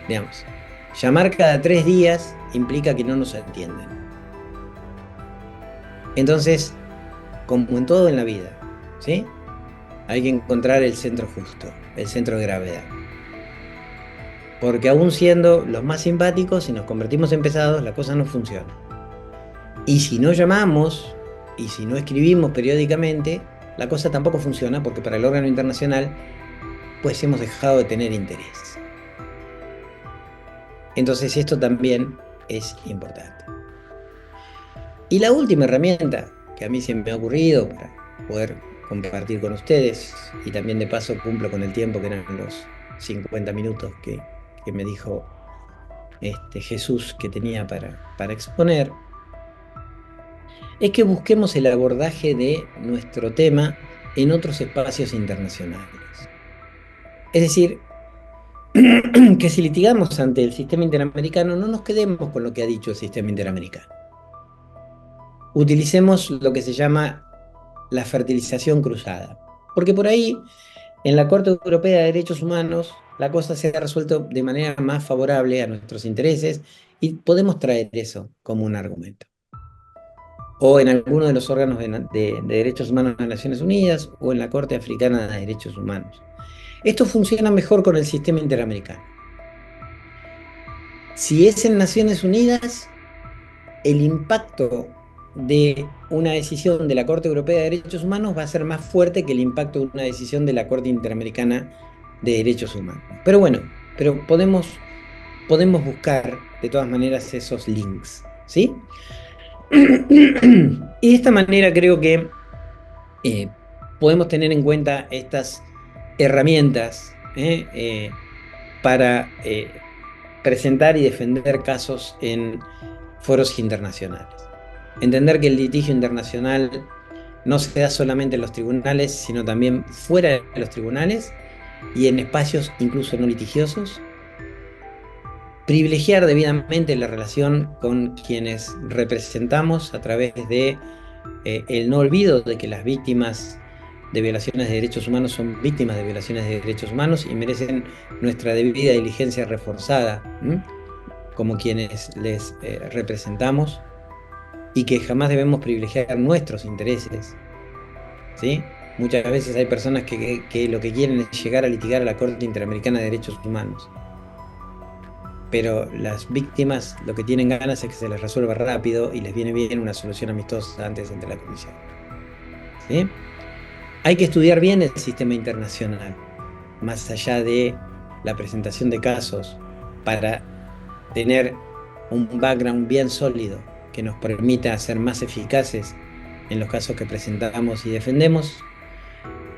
Digamos, llamar cada 3 días implica que no nos atienden. Entonces, como en todo en la vida, ¿sí? Hay que encontrar el centro justo, el centro de gravedad. Porque aún siendo los más simpáticos, si nos convertimos en pesados, la cosa no funciona. Y si no llamamos, y si no escribimos periódicamente, la cosa tampoco funciona, porque para el órgano internacional, pues hemos dejado de tener interés. Entonces esto también es importante. Y la última herramienta que a mí se me ha ocurrido para poder compartir con ustedes, y también de paso cumplo con el tiempo que eran los 50 minutos que me dijo Jesús que tenía para exponer, es que busquemos el abordaje de nuestro tema en otros espacios internacionales. Es decir, que si litigamos ante el sistema interamericano, no nos quedemos con lo que ha dicho el sistema interamericano. Utilicemos lo que se llama la fertilización cruzada. Porque por ahí, en la Corte Europea de Derechos Humanos, la cosa se ha resuelto de manera más favorable a nuestros intereses y podemos traer eso como un argumento. O en alguno de los órganos de derechos humanos de las Naciones Unidas o en la Corte Africana de Derechos Humanos. Esto funciona mejor con el sistema interamericano. Si es en Naciones Unidas, el impacto de una decisión de la Corte Europea de Derechos Humanos va a ser más fuerte que el impacto de una decisión de la Corte Interamericana de Derechos Humanos. Pero bueno, podemos buscar de todas maneras esos links, ¿sí? Y de esta manera creo que podemos tener en cuenta estas herramientas para presentar y defender casos en foros internacionales. Entender que el litigio internacional no se da solamente en los tribunales, sino también fuera de los tribunales y en espacios incluso no litigiosos. Privilegiar debidamente la relación con quienes representamos a través de el no olvido de que las víctimas de violaciones de derechos humanos son víctimas de violaciones de derechos humanos y merecen nuestra debida diligencia reforzada, como quienes les representamos, y que jamás debemos privilegiar nuestros intereses, ¿sí? Muchas veces hay personas que lo que quieren es llegar a litigar a la Corte Interamericana de Derechos Humanos, pero las víctimas lo que tienen ganas es que se les resuelva rápido y les viene bien una solución amistosa antes ante la comisión, ¿sí? Hay que estudiar bien el sistema internacional, más allá de la presentación de casos, para tener un background bien sólido que nos permita ser más eficaces en los casos que presentamos y defendemos.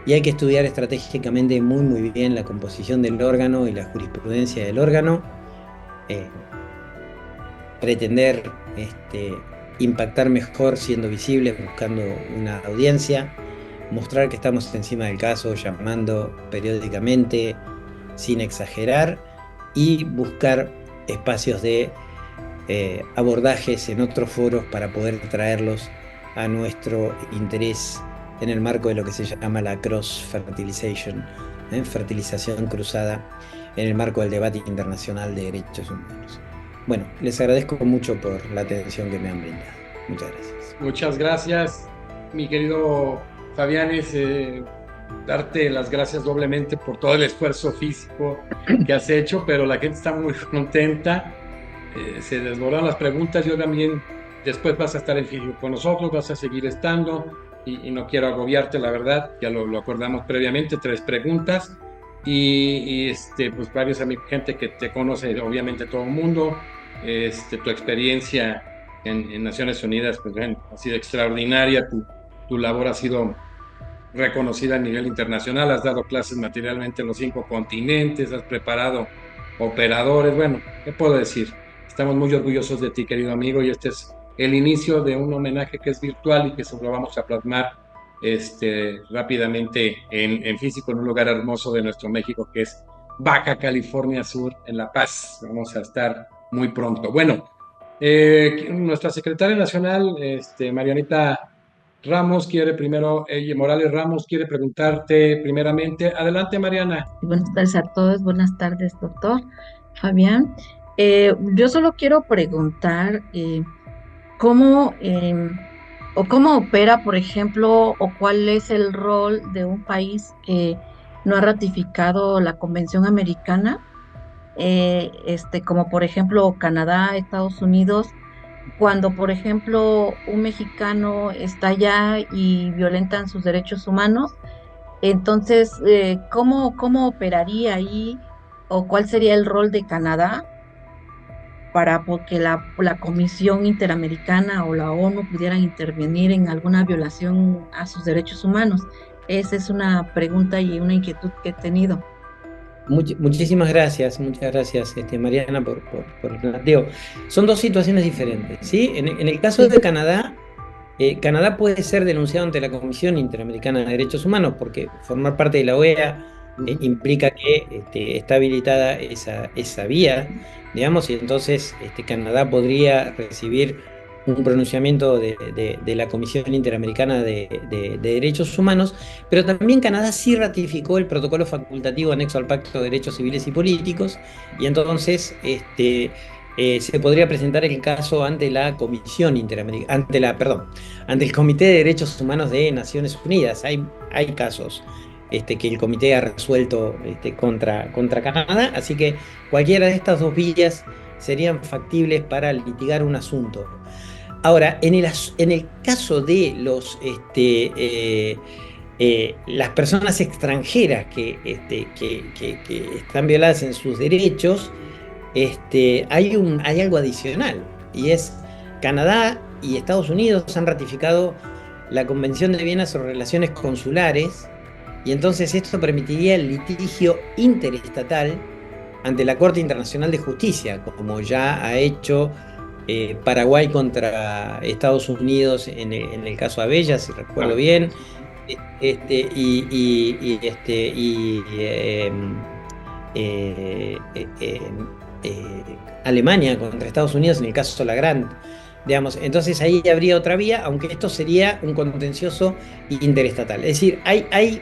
Y hay que estudiar estratégicamente muy bien la composición del órgano y la jurisprudencia del órgano. Pretender impactar mejor siendo visibles, buscando una audiencia, mostrar que estamos encima del caso, llamando periódicamente, sin exagerar, y buscar espacios de abordajes en otros foros para poder traerlos a nuestro interés en el marco de lo que se llama la cross-fertilization, fertilización cruzada, en el marco del debate internacional de derechos humanos. Bueno, les agradezco mucho por la atención que me han brindado. Muchas gracias. Muchas gracias, mi querido Fabianes. Darte las gracias doblemente por todo el esfuerzo físico que has hecho, pero la gente está muy contenta. Se desbordaron las preguntas. Yo también, después vas a estar en físico con nosotros, vas a seguir estando, y no quiero agobiarte, la verdad, ya lo acordamos previamente, 3 preguntas, y pues varios amigos, gente que te conoce, obviamente todo el mundo. Tu experiencia en Naciones Unidas, pues, ha sido extraordinaria. Tu labor ha sido reconocida a nivel internacional, has dado clases materialmente en los 5 continentes, has preparado operadores, bueno, ¿qué puedo decir? Estamos muy orgullosos de ti, querido amigo, y este es el inicio de un homenaje que es virtual y que se lo vamos a plasmar rápidamente en físico en un lugar hermoso de nuestro México que es Baja California Sur, en La Paz. Vamos a estar muy pronto. Bueno, nuestra secretaria nacional, Marianita Ramos, quiere primero, Morales Ramos, quiere preguntarte primeramente. Adelante, Mariana. Buenas tardes a todos, buenas tardes, doctor Fabián. Yo solo quiero preguntar cómo o cómo opera, por ejemplo, o cuál es el rol de un país que no ha ratificado la Convención Americana, como por ejemplo Canadá, Estados Unidos, cuando por ejemplo un mexicano está allá y violentan sus derechos humanos. Entonces, ¿cómo operaría ahí o cuál sería el rol de Canadá para porque la Comisión Interamericana o la ONU pudieran intervenir en alguna violación a sus derechos humanos? Esa es una pregunta y una inquietud que he tenido. Muchas gracias, Mariana, por el planteo. Son dos situaciones diferentes, ¿sí? En el caso Sí. de Canadá, Canadá puede ser denunciado ante la Comisión Interamericana de Derechos Humanos porque formar parte de la OEA implica que está habilitada esa vía, digamos, y entonces Canadá podría recibir un pronunciamiento de la Comisión Interamericana de Derechos Humanos, pero también Canadá sí ratificó el protocolo facultativo anexo al Pacto de Derechos Civiles y Políticos, y entonces se podría presentar el caso ante la Comisión Interamericana, ante el Comité de Derechos Humanos de Naciones Unidas. Hay casos que el comité ha resuelto contra Canadá, así que cualquiera de estas dos vías serían factibles para litigar un asunto. Ahora, en el caso de las personas extranjeras que están violadas en sus derechos, hay algo adicional, y es Canadá y Estados Unidos han ratificado la Convención de Viena sobre Relaciones Consulares, y entonces esto permitiría el litigio interestatal ante la Corte Internacional de Justicia, como ya ha hecho Paraguay contra Estados Unidos en el caso Abella, si recuerdo bien, Alemania contra Estados Unidos en el caso Lagrand, digamos. Entonces ahí habría otra vía, aunque esto sería un contencioso interestatal. Es decir, hay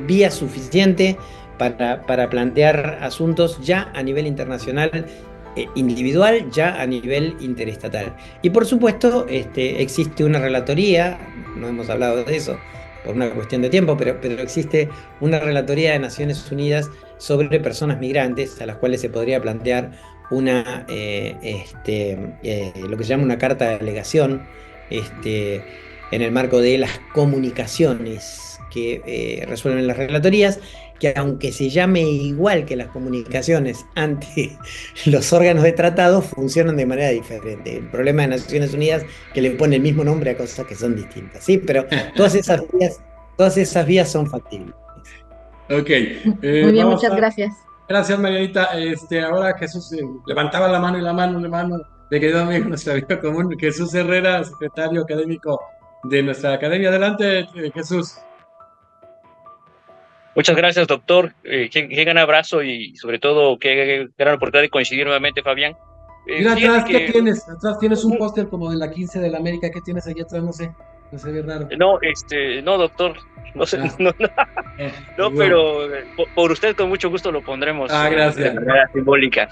vía suficiente para plantear asuntos ya a nivel internacional, individual, ya a nivel interestatal. Y por supuesto, existe una relatoría, no hemos hablado de eso por una cuestión de tiempo, pero existe una relatoría de Naciones Unidas sobre personas migrantes a las cuales se podría plantear lo que se llama una carta de alegación, en el marco de las comunicaciones que resuelven las relatorías, que aunque se llame igual que las comunicaciones ante los órganos de tratado, funcionan de manera diferente. El problema de Naciones Unidas es que le pone el mismo nombre a cosas que son distintas, ¿sí? Pero todas esas vías son factibles. Ok, Muy bien, vamos muchas a... gracias. Gracias, Marianita. Ahora Jesús levantaba la mano y la mano, de querido amigo, nuestra vida común, Jesús Herrera, secretario académico de nuestra academia. Adelante, Jesús. Muchas gracias, doctor. Qué gran abrazo y sobre todo qué gran oportunidad de coincidir nuevamente, Fabián. Mira Fíjate atrás, ¿qué que tienes? Atrás tienes un póster como de la 15 de la América. ¿Qué tienes ahí atrás? No sé, no se ve raro. no, doctor, no sé, Ah, no, bueno. pero por usted con mucho gusto lo pondremos de Gracias. manera simbólica.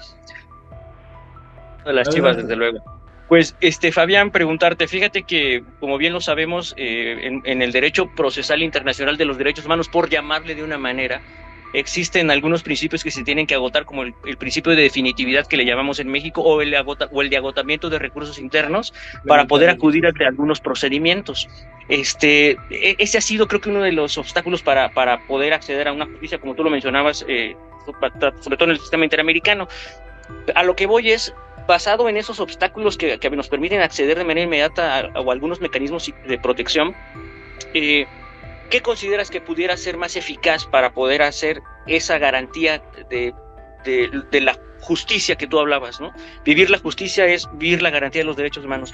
De las Chivas, Adelante. desde luego. Pues, Fabián, preguntarte, fíjate que, como bien lo sabemos, en el derecho procesal internacional de los derechos humanos, por llamarle de una manera, existen algunos principios que se tienen que agotar, como el principio de definitividad que le llamamos en México, o el de agotamiento de recursos internos, para poder acudir ante algunos procedimientos. Ese ha sido, creo que, uno de los obstáculos para poder acceder a una justicia, como tú lo mencionabas, sobre todo en el sistema interamericano. A lo que voy es, basado en esos obstáculos que nos permiten acceder de manera inmediata a algunos mecanismos de protección, ¿qué consideras que pudiera ser más eficaz para poder hacer esa garantía de de la justicia que tú hablabas, ¿no? Vivir la justicia es vivir la garantía de los derechos humanos.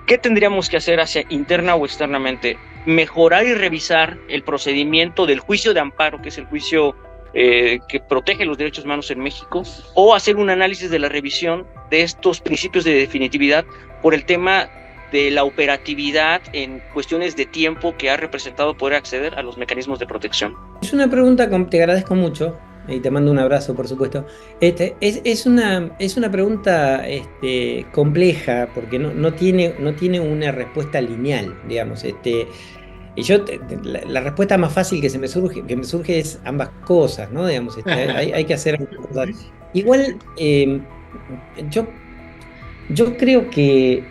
¿Qué tendríamos que hacer hacia interna o externamente? Mejorar y revisar el procedimiento del juicio de amparo, que es el juicio que protege los derechos humanos en México, o hacer un análisis de la revisión de estos principios de definitividad por el tema de la operatividad en cuestiones de tiempo que ha representado poder acceder a los mecanismos de protección. Es una pregunta que te agradezco mucho y te mando un abrazo, por supuesto. Es una pregunta compleja porque no tiene una respuesta lineal, digamos. Y la respuesta más fácil que me surge es ambas cosas, ¿no? Digamos, hay que hacer ambas cosas. Igual, yo creo que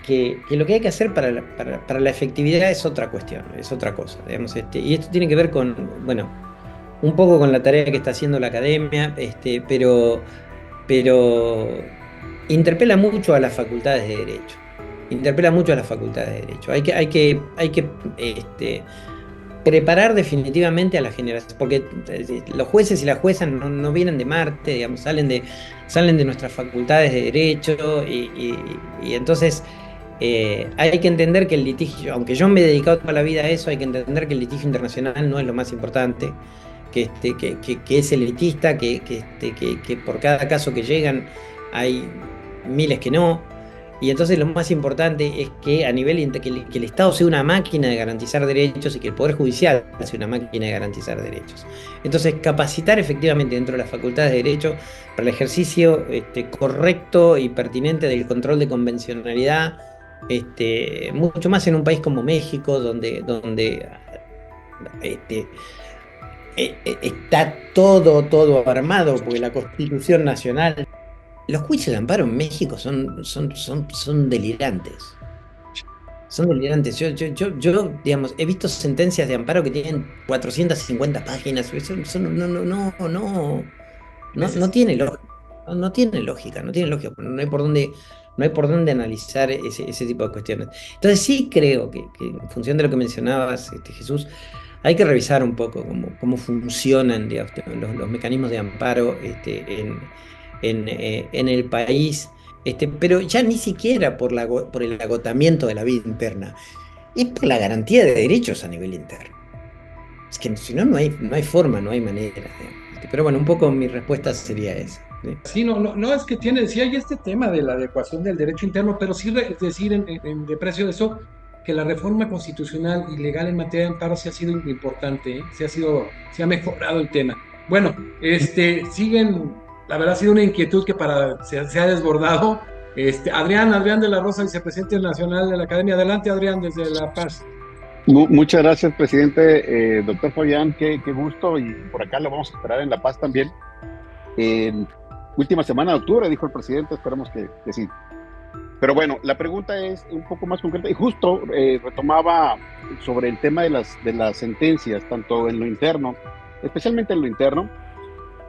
lo que hay que hacer para la efectividad es otra cuestión, es otra cosa, digamos, y esto tiene que ver con, bueno, un poco con la tarea que está haciendo la academia, pero interpela mucho a las facultades de Derecho. Hay que preparar definitivamente a la generación, porque los jueces y las juezas no vienen de Marte, digamos, salen de nuestras facultades de Derecho, y entonces hay que entender que el litigio, aunque yo me he dedicado toda la vida a eso, hay que entender que el litigio internacional no es lo más importante, que es elitista, que por cada caso que llegan hay miles que no. Y entonces lo más importante es que a nivel que el Estado sea una máquina de garantizar derechos y que el Poder Judicial sea una máquina de garantizar derechos. Entonces, capacitar efectivamente dentro de las facultades de Derecho para el ejercicio correcto y pertinente del control de convencionalidad, mucho más en un país como México, donde está todo armado, porque la Constitución Nacional... Los juicios de amparo en México son delirantes. Son delirantes. Yo, digamos, he visto sentencias de amparo que tienen 450 páginas. Eso no tiene lógica. No tiene lógica. No hay por dónde analizar ese tipo de cuestiones. Entonces sí creo que en función de lo que mencionabas, Jesús, hay que revisar un poco cómo funcionan, digamos, los mecanismos de amparo en el país, pero ya ni siquiera por el agotamiento de la vida interna, es por la garantía de derechos a nivel interno. Es que si no hay forma, no hay manera. Pero bueno, un poco mi respuesta sería esa. Sí, no, es que sí hay este tema de la adecuación del derecho interno, pero sí decir en precio de eso, que la reforma constitucional y legal en materia de amparo sí ha sido importante, se ha mejorado el tema. Bueno, la verdad ha sido una inquietud que se ha desbordado. Adrián de la Rosa, vicepresidente nacional de la Academia. Adelante, Adrián, desde La Paz. Muchas gracias, presidente. Doctor Fabián, qué gusto, y por acá lo vamos a esperar en La Paz también. Última semana de octubre, dijo el presidente, esperamos que sí. Pero bueno, la pregunta es un poco más concreta, y justo retomaba sobre el tema de las sentencias, tanto en lo interno, especialmente en lo interno,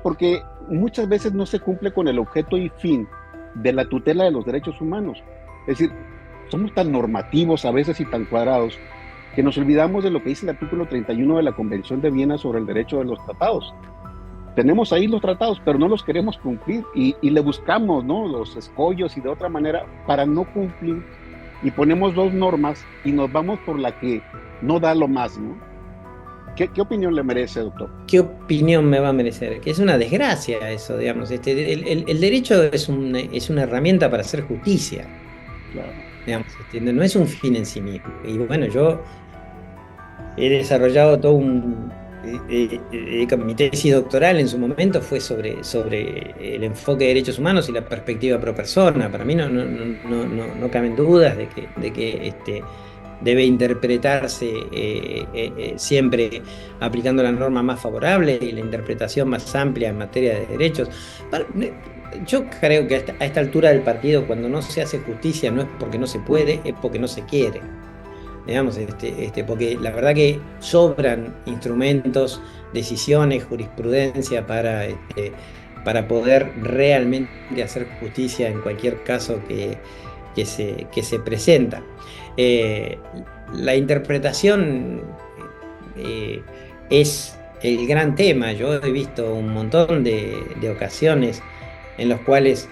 porque muchas veces no se cumple con el objeto y fin de la tutela de los derechos humanos. Es decir, somos tan normativos a veces y tan cuadrados que nos olvidamos de lo que dice el artículo 31 de la Convención de Viena sobre el derecho de los tratados. Tenemos ahí los tratados, pero no los queremos cumplir y le buscamos, ¿no?, los escollos y de otra manera para no cumplir, y ponemos dos normas y nos vamos por la que no da lo más, ¿no? ¿Qué opinión le merece, doctor? ¿Qué opinión me va a merecer? Que es una desgracia eso, digamos. El derecho es una herramienta para hacer justicia. Claro. Digamos, no es un fin en sí mismo. Y bueno, yo he desarrollado todo mi tesis doctoral en su momento fue sobre el enfoque de derechos humanos y la perspectiva pro persona. Para mí no caben dudas de que debe interpretarse siempre aplicando la norma más favorable y la interpretación más amplia en materia de derechos. Yo creo que a esta altura del partido, cuando no se hace justicia, no es porque no se puede, es porque no se quiere. Digamos, porque la verdad que sobran instrumentos, decisiones, jurisprudencia para poder realmente hacer justicia en cualquier caso que se presenta. La interpretación es el gran tema. Yo he visto un montón de ocasiones en los cuales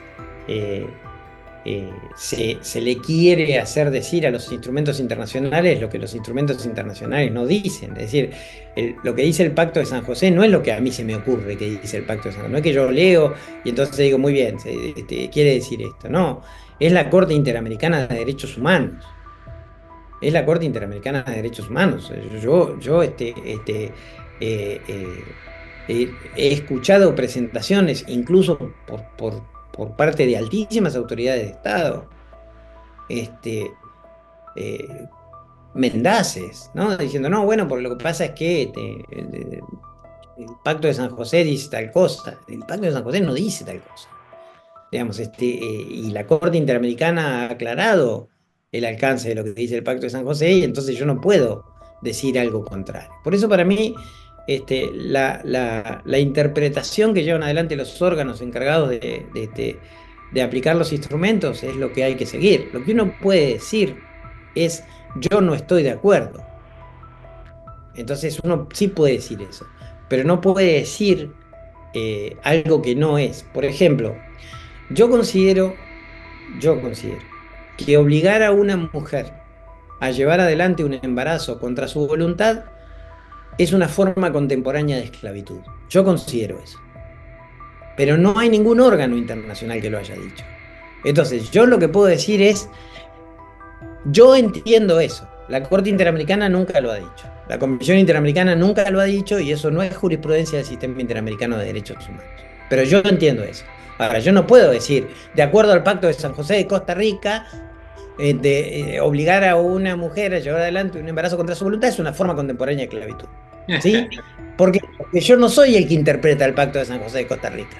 se le quiere hacer decir a los instrumentos internacionales lo que los instrumentos internacionales no dicen. Es decir, lo que dice el Pacto de San José no es lo que a mí se me ocurre que dice el Pacto de San José, no es que yo leo y entonces digo, muy bien, quiere decir esto. No, es la Corte Interamericana de Derechos Humanos. Es la Corte Interamericana de Derechos Humanos. Yo he escuchado presentaciones, incluso por parte de altísimas autoridades de Estado, mendaces, ¿no? Diciendo, no, bueno, porque lo que pasa es que el Pacto de San José dice tal cosa. El Pacto de San José no dice tal cosa. Digamos, y la Corte Interamericana ha aclarado el alcance de lo que dice el Pacto de San José, y entonces yo no puedo decir algo contrario. Por eso para mí la interpretación que llevan adelante los órganos encargados de aplicar los instrumentos es lo que hay que seguir. Lo que uno puede decir es, yo no estoy de acuerdo. Entonces uno sí puede decir eso, pero no puede decir algo que no es. Por ejemplo, yo considero que obligar a una mujer a llevar adelante un embarazo contra su voluntad es una forma contemporánea de esclavitud. Yo considero eso. Pero no hay ningún órgano internacional que lo haya dicho. Entonces, yo lo que puedo decir es, yo entiendo eso. La Corte Interamericana nunca lo ha dicho. La Comisión Interamericana nunca lo ha dicho, y eso no es jurisprudencia del Sistema Interamericano de Derechos Humanos. Pero yo entiendo eso. Ahora, yo no puedo decir, de acuerdo al Pacto de San José de Costa Rica, obligar a una mujer a llevar adelante un embarazo contra su voluntad es una forma contemporánea de esclavitud. ¿Sí? Porque yo no soy el que interpreta el Pacto de San José de Costa Rica.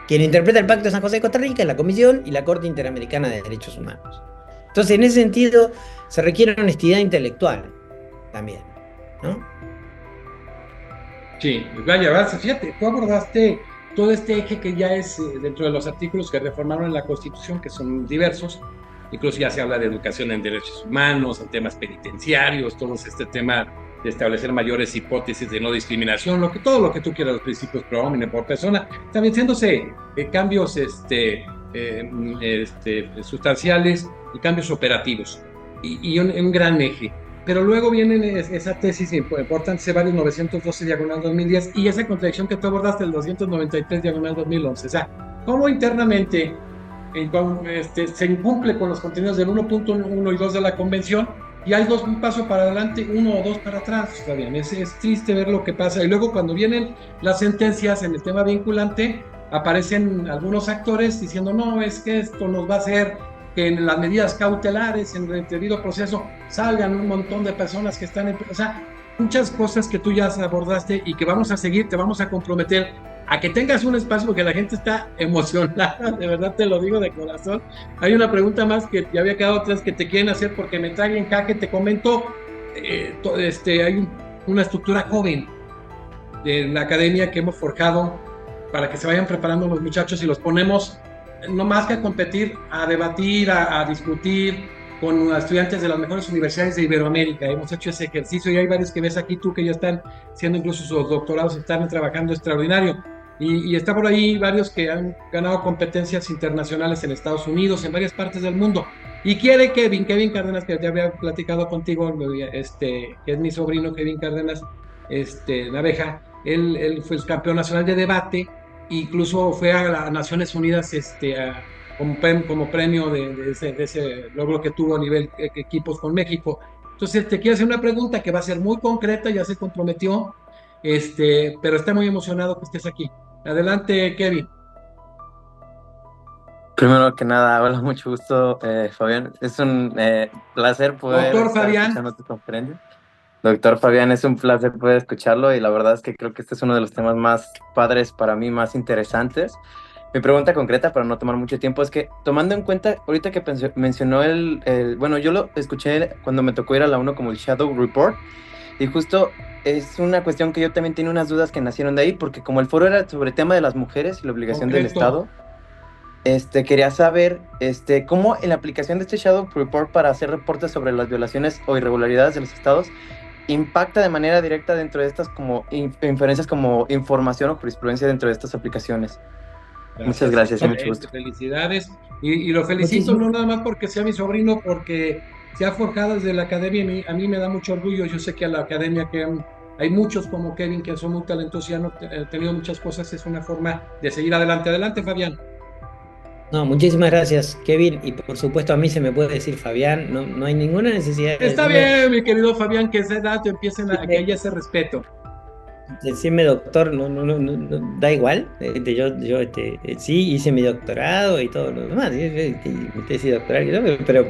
Quien interpreta el Pacto de San José de Costa Rica es la Comisión y la Corte Interamericana de Derechos Humanos. Entonces, en ese sentido, se requiere honestidad intelectual también, ¿no? Sí, vaya, fíjate, tú abordaste todo este eje que ya es dentro de los artículos que reformaron en la Constitución, que son diversos. Incluso ya se habla de educación en derechos humanos, en temas penitenciarios, todo este tema de establecer mayores hipótesis de no discriminación, todo lo que tú quieras, los principios pro homine por persona, también haciéndose cambios sustanciales y cambios operativos, y un gran eje. Pero luego viene esa tesis importante, Ceballos 912/2010, y esa contradicción que tú abordaste, el 293/2011. O sea, cómo internamente se incumple con los contenidos del 1.1 y 2 de la Convención, y hay un paso para adelante, 1 o 2 para atrás. Fabián, es triste ver lo que pasa. Y luego, cuando vienen las sentencias en el tema vinculante, aparecen algunos actores diciendo, no, es que esto nos va a hacer que en las medidas cautelares, en el debido proceso, salgan un montón de personas que están o sea, muchas cosas que tú ya abordaste y que vamos a seguir, te vamos a comprometer a que tengas un espacio, porque la gente está emocionada, de verdad te lo digo de corazón. Hay una pregunta más que ya había quedado atrás que te quieren hacer, porque me traen en jaque, te comento, hay una estructura joven de la academia que hemos forjado para que se vayan preparando los muchachos, y los ponemos no más que a competir, a debatir, a discutir con estudiantes de las mejores universidades de Iberoamérica. Hemos hecho ese ejercicio y hay varios que ves aquí tú que ya están haciendo incluso sus doctorados, están trabajando extraordinario. Y está por ahí varios que han ganado competencias internacionales en Estados Unidos, en varias partes del mundo. Y quiere Kevin Cárdenas, que ya había platicado contigo, que es mi sobrino Kevin Cárdenas Naveja, él fue el campeón nacional de debate, incluso fue a las Naciones Unidas como premio de ese logro que tuvo a nivel equipos con México. Entonces te quiero hacer una pregunta que va a ser muy concreta, ya se comprometió, pero está muy emocionado que estés aquí. Adelante, Kevin. Primero que nada, hola, mucho gusto, Fabián. Es un placer poder Doctor Fabián. escuchando tu conferencia. Doctor Fabián, es un placer poder escucharlo, y la verdad es que creo que este es uno de los temas más padres para mí, más interesantes. Mi pregunta concreta, para no tomar mucho tiempo, es que, tomando en cuenta, ahorita que mencionó bueno, yo lo escuché cuando me tocó ir a la UNO como el Shadow Report, y justo es una cuestión que yo también tenía unas dudas que nacieron de ahí, porque como el foro era sobre el tema de las mujeres y la obligación del Estado, quería saber cómo en la aplicación de este Shadow Report para hacer reportes sobre las violaciones o irregularidades de los estados impacta de manera directa dentro de estas como inferencias, como información o jurisprudencia dentro de estas aplicaciones. Muchas gracias, mucho Excelente, gusto. felicidades. Y lo felicito Muchísimas no nada más porque sea mi sobrino, porque se ha forjado desde la academia. A mí me da mucho orgullo. Yo sé que a la academia hay muchos como Kevin que son muy talentosos y han tenido muchas cosas. Es una forma de seguir adelante. Adelante, Fabián. No, muchísimas gracias, Kevin. Y por supuesto a mí se me puede decir Fabián, no hay ninguna necesidad de Está decirme, bien, mi querido Fabián, que esa edad empiecen a que haya ese respeto. decirme doctor, da igual. Sí hice mi doctorado y todo lo demás, mi tesis doctoral, y todo,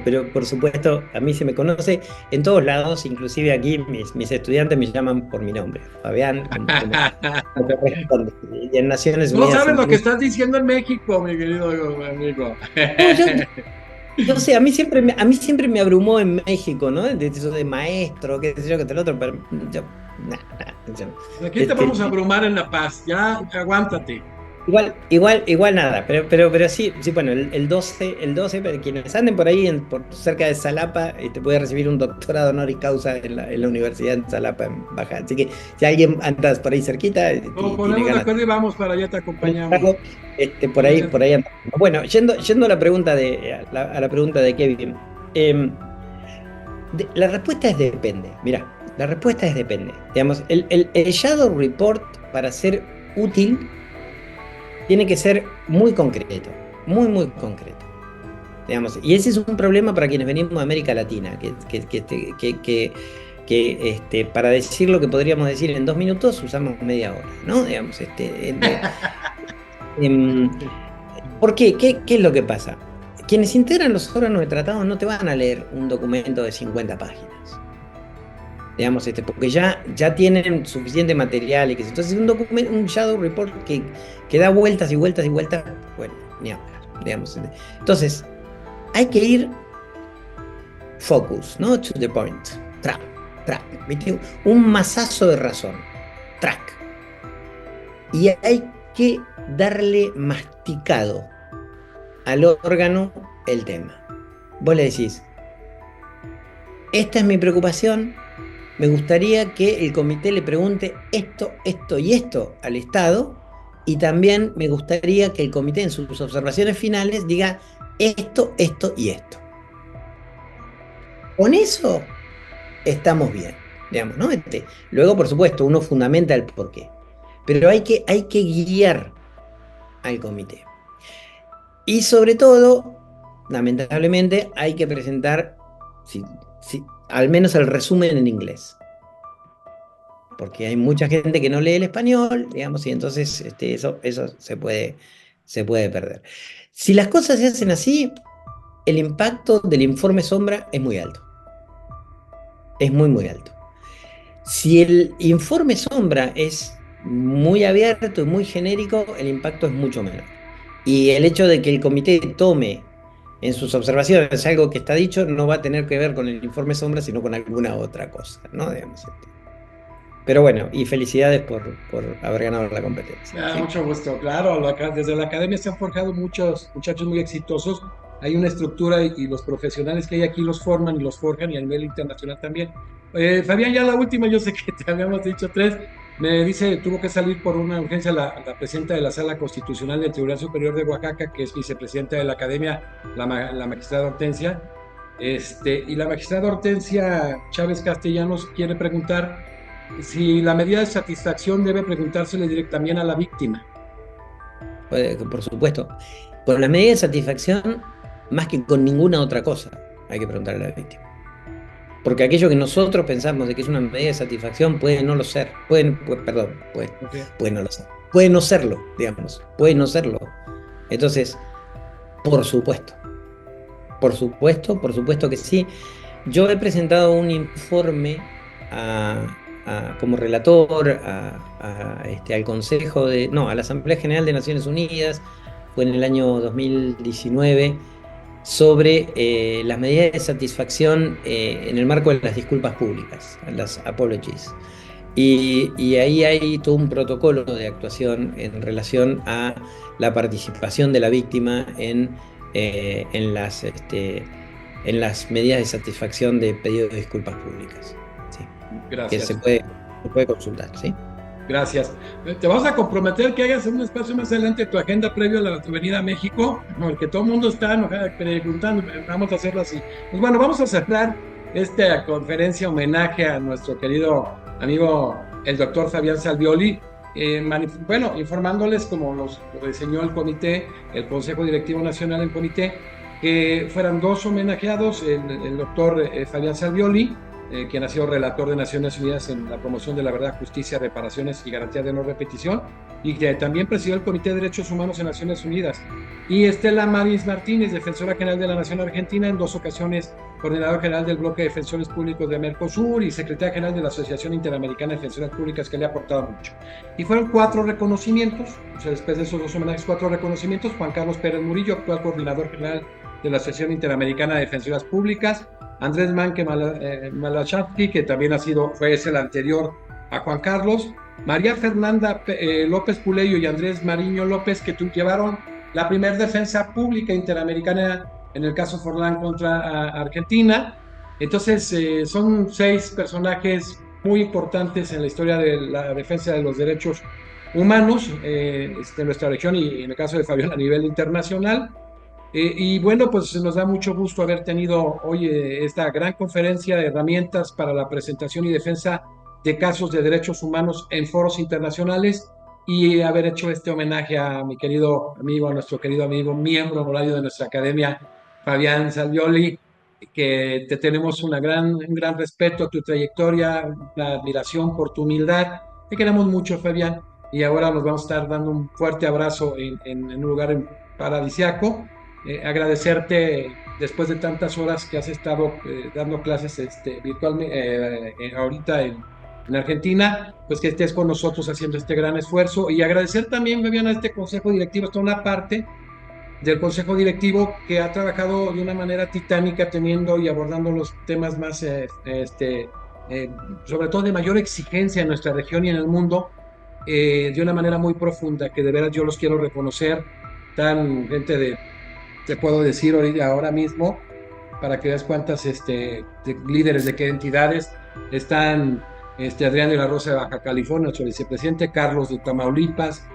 pero por supuesto a mí se me conoce en todos lados, inclusive aquí mis estudiantes me llaman por mi nombre, Fabián, como corresponde. Y en Naciones No Unidas sabes lo que incluso. estás diciendo en México, mi querido amigo. No, yo sé, a mí siempre me abrumó en México, ¿no? De eso de maestro, qué sé yo, que tal otro, pero yo, Aquí te vamos a abrumar en La Paz. Ya, aguántate. igual nada, pero sí, bueno, el 12, para quienes anden por ahí, por cerca de Xalapa, puede recibir un doctorado honoris causa en la Universidad de Xalapa, en Baja. Así que si alguien andas por ahí cerquita y Nos tiene ponemos de ganas acuerdo y vamos para allá, te acompañamos. por ahí andamos. Bueno, yendo a la pregunta a la pregunta de Kevin, la respuesta es depende. Mira, la respuesta es depende. Digamos, el Shadow Report, para ser útil, tiene que ser muy concreto, muy concreto. Digamos, y ese es un problema para quienes venimos de América Latina, que para decir lo que podríamos decir en 2 minutos usamos media hora, ¿no? Digamos, ¿por qué? ¿Qué es lo que pasa? Quienes integran los órganos de tratado no te van a leer un documento de 50 páginas. Digamos, porque ya tienen suficiente material y que entonces un Shadow Report que da vueltas y vueltas y vueltas, bueno, ni hablar, digamos. Entonces, hay que ir focus, ¿no? To the point. Track, ¿viste? Un mazazo de razón. Track. Y hay que darle masticado al órgano el tema. Vos le decís, esta es mi preocupación. Me gustaría que el comité le pregunte esto y esto al Estado, y también me gustaría que el comité en sus observaciones finales diga esto y esto. Con eso estamos bien, digamos, ¿no? Luego, por supuesto, uno fundamenta el porqué, pero hay que guiar al comité. Y sobre todo, lamentablemente, hay que presentar al menos el resumen en inglés, porque hay mucha gente que no lee el español, digamos, y entonces eso se puede perder. Si las cosas se hacen así, el impacto del informe sombra es muy alto. Es muy alto. Si el informe sombra es muy abierto y muy genérico, el impacto es mucho menor. Y el hecho de que el comité tome en sus observaciones algo que está dicho no va a tener que ver con el informe sombra, sino con alguna otra cosa, ¿no? Digamos, pero bueno, y felicidades por haber ganado la competencia. ¿Sí? Mucho gusto, claro. Desde la academia se han forjado muchos muchachos muy exitosos. Hay una estructura y los profesionales que hay aquí los forman y los forjan, y a nivel internacional también. Fabián, ya la última, yo sé que te habíamos dicho 3. Me dice, tuvo que salir por una urgencia la presidenta de la Sala Constitucional del Tribunal Superior de Oaxaca, que es vicepresidenta de la academia, la magistrada Hortensia. Y la magistrada Hortensia Chávez Castellanos quiere preguntar si la medida de satisfacción debe preguntársele directamente a la víctima. Por supuesto. Con la medida de satisfacción, más que con ninguna otra cosa, hay que preguntarle a la víctima. Porque aquello que nosotros pensamos de que es una medida de satisfacción puede no lo ser. Puede no lo ser. Puede no serlo, digamos. Puede no serlo. Entonces, por supuesto que sí. Yo he presentado un informe como relator al Consejo a la Asamblea General de Naciones Unidas, fue en el año 2019, sobre las medidas de satisfacción en el marco de las disculpas públicas, las apologies. Y ahí hay todo un protocolo de actuación en relación a la participación de la víctima en las medidas de satisfacción de pedido de disculpas públicas. ¿Sí? Gracias. Que se puede consultar, ¿sí? Gracias. Te vamos a comprometer que hagas un espacio más adelante en tu agenda previo a la venida a México, porque todo el mundo está preguntando, vamos a hacerlo así. Pues bueno, vamos a cerrar esta conferencia homenaje a nuestro querido amigo, el doctor Fabián Salvioli, bueno, informándoles como lo diseñó el comité, el Consejo Directivo Nacional del Comité, que fueran 2 homenajeados, el doctor Fabián Salvioli, quien ha sido relator de Naciones Unidas en la promoción de la verdad, justicia, reparaciones y garantías de no repetición, y que también presidió el Comité de Derechos Humanos en Naciones Unidas. Y Estela Maris Martínez, defensora general de la Nación Argentina, en 2 ocasiones coordinador general del Bloque de Defensores Públicos de Mercosur y secretaria general de la Asociación Interamericana de Defensoras Públicas, que le ha aportado mucho. Y fueron 4 reconocimientos, o sea, después de esos 2 homenajes, 4 reconocimientos: Juan Carlos Pérez Murillo, actual coordinador general de la Asociación Interamericana de Defensoras Públicas; Andrés Manque Malachatki, que también fue el anterior a Juan Carlos; María Fernanda López Puleyo y Andrés Mariño López, que llevaron la primera defensa pública interamericana en el caso Forlán contra Argentina. Entonces, son 6 personajes muy importantes en la historia de la defensa de los derechos humanos en nuestra región, y en el caso de Fabián a nivel internacional. Y bueno, pues nos da mucho gusto haber tenido hoy esta gran conferencia de herramientas para la presentación y defensa de casos de derechos humanos en foros internacionales, y haber hecho este homenaje a mi querido amigo, a nuestro querido amigo, miembro honorario de nuestra academia, Fabián Salvioli, que te tenemos un gran respeto a tu trayectoria, la admiración por tu humildad. Te queremos mucho, Fabián, y ahora nos vamos a estar dando un fuerte abrazo en un lugar paradisiaco. Agradecerte después de tantas horas que has estado dando clases virtualmente ahorita en Argentina, pues que estés con nosotros haciendo este gran esfuerzo, y agradecer también, Fabián, a este consejo directivo. Está una parte del consejo directivo que ha trabajado de una manera titánica, teniendo y abordando los temas más, sobre todo de mayor exigencia en nuestra región y en el mundo, de una manera muy profunda, que de veras yo los quiero reconocer. Tan gente te puedo decir ahora mismo, para que veas cuántas líderes de qué entidades están: Adrián de la Rosa de Baja California, nuestro vicepresidente; Carlos de Tamaulipas,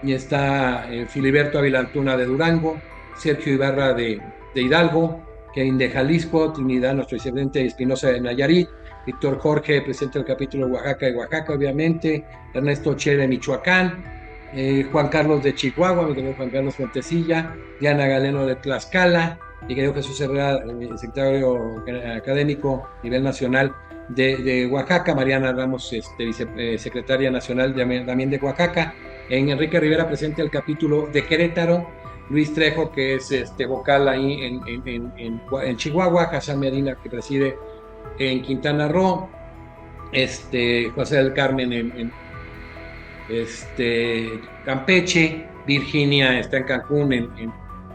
y está Filiberto Ávila Antuna de Durango; Sergio Ibarra de Hidalgo; Kevin de Jalisco; Trinidad, nuestro vicepresidente; Espinosa de Nayarit; Víctor Jorge, presidente del capítulo de Oaxaca, obviamente; Ernesto Che de Michoacán; Juan Carlos de Chihuahua, mi querido Juan Carlos Fuentesilla; Diana Galeno de Tlaxcala; mi querido Jesús Herrera, secretario académico a nivel nacional de Oaxaca; Mariana Ramos, secretaria nacional también de Oaxaca; Enrique Rivera, presidente del capítulo de Querétaro; Luis Trejo, que es vocal ahí en Chihuahua; Hassan Medina, que preside en Quintana Roo; José del Carmen en Campeche; Virginia está en Cancún,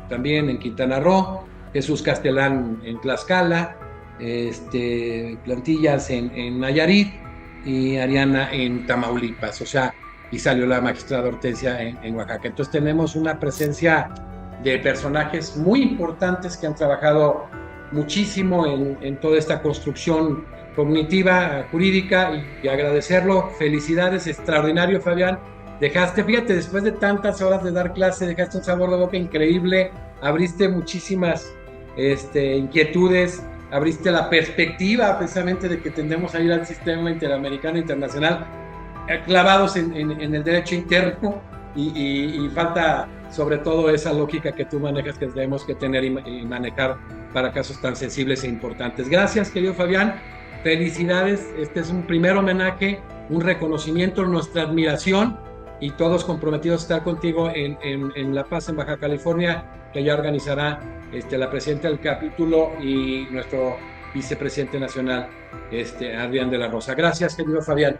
también en Quintana Roo; Jesús Castelán en Tlaxcala; Plantillas en Nayarit, y Ariana en Tamaulipas, o sea, y salió la magistrada Hortensia en Oaxaca. Entonces tenemos una presencia de personajes muy importantes que han trabajado muchísimo en toda esta construcción cognitiva, jurídica, y agradecerlo. Felicidades, extraordinario, Fabián. Fíjate, después de tantas horas de dar clase, dejaste un sabor de boca increíble, abriste muchísimas inquietudes, abriste la perspectiva precisamente de que tendemos a ir al sistema interamericano internacional clavados en el derecho interno, y falta sobre todo esa lógica que tú manejas, que tenemos que tener y manejar para casos tan sensibles e importantes. Gracias, querido Fabián. Felicidades. Este es un primer homenaje, un reconocimiento, nuestra admiración, y todos comprometidos a estar contigo en La Paz, en Baja California, que ya organizará la presidenta del capítulo y nuestro vicepresidente nacional, Adrián de la Rosa. Gracias, querido Fabián.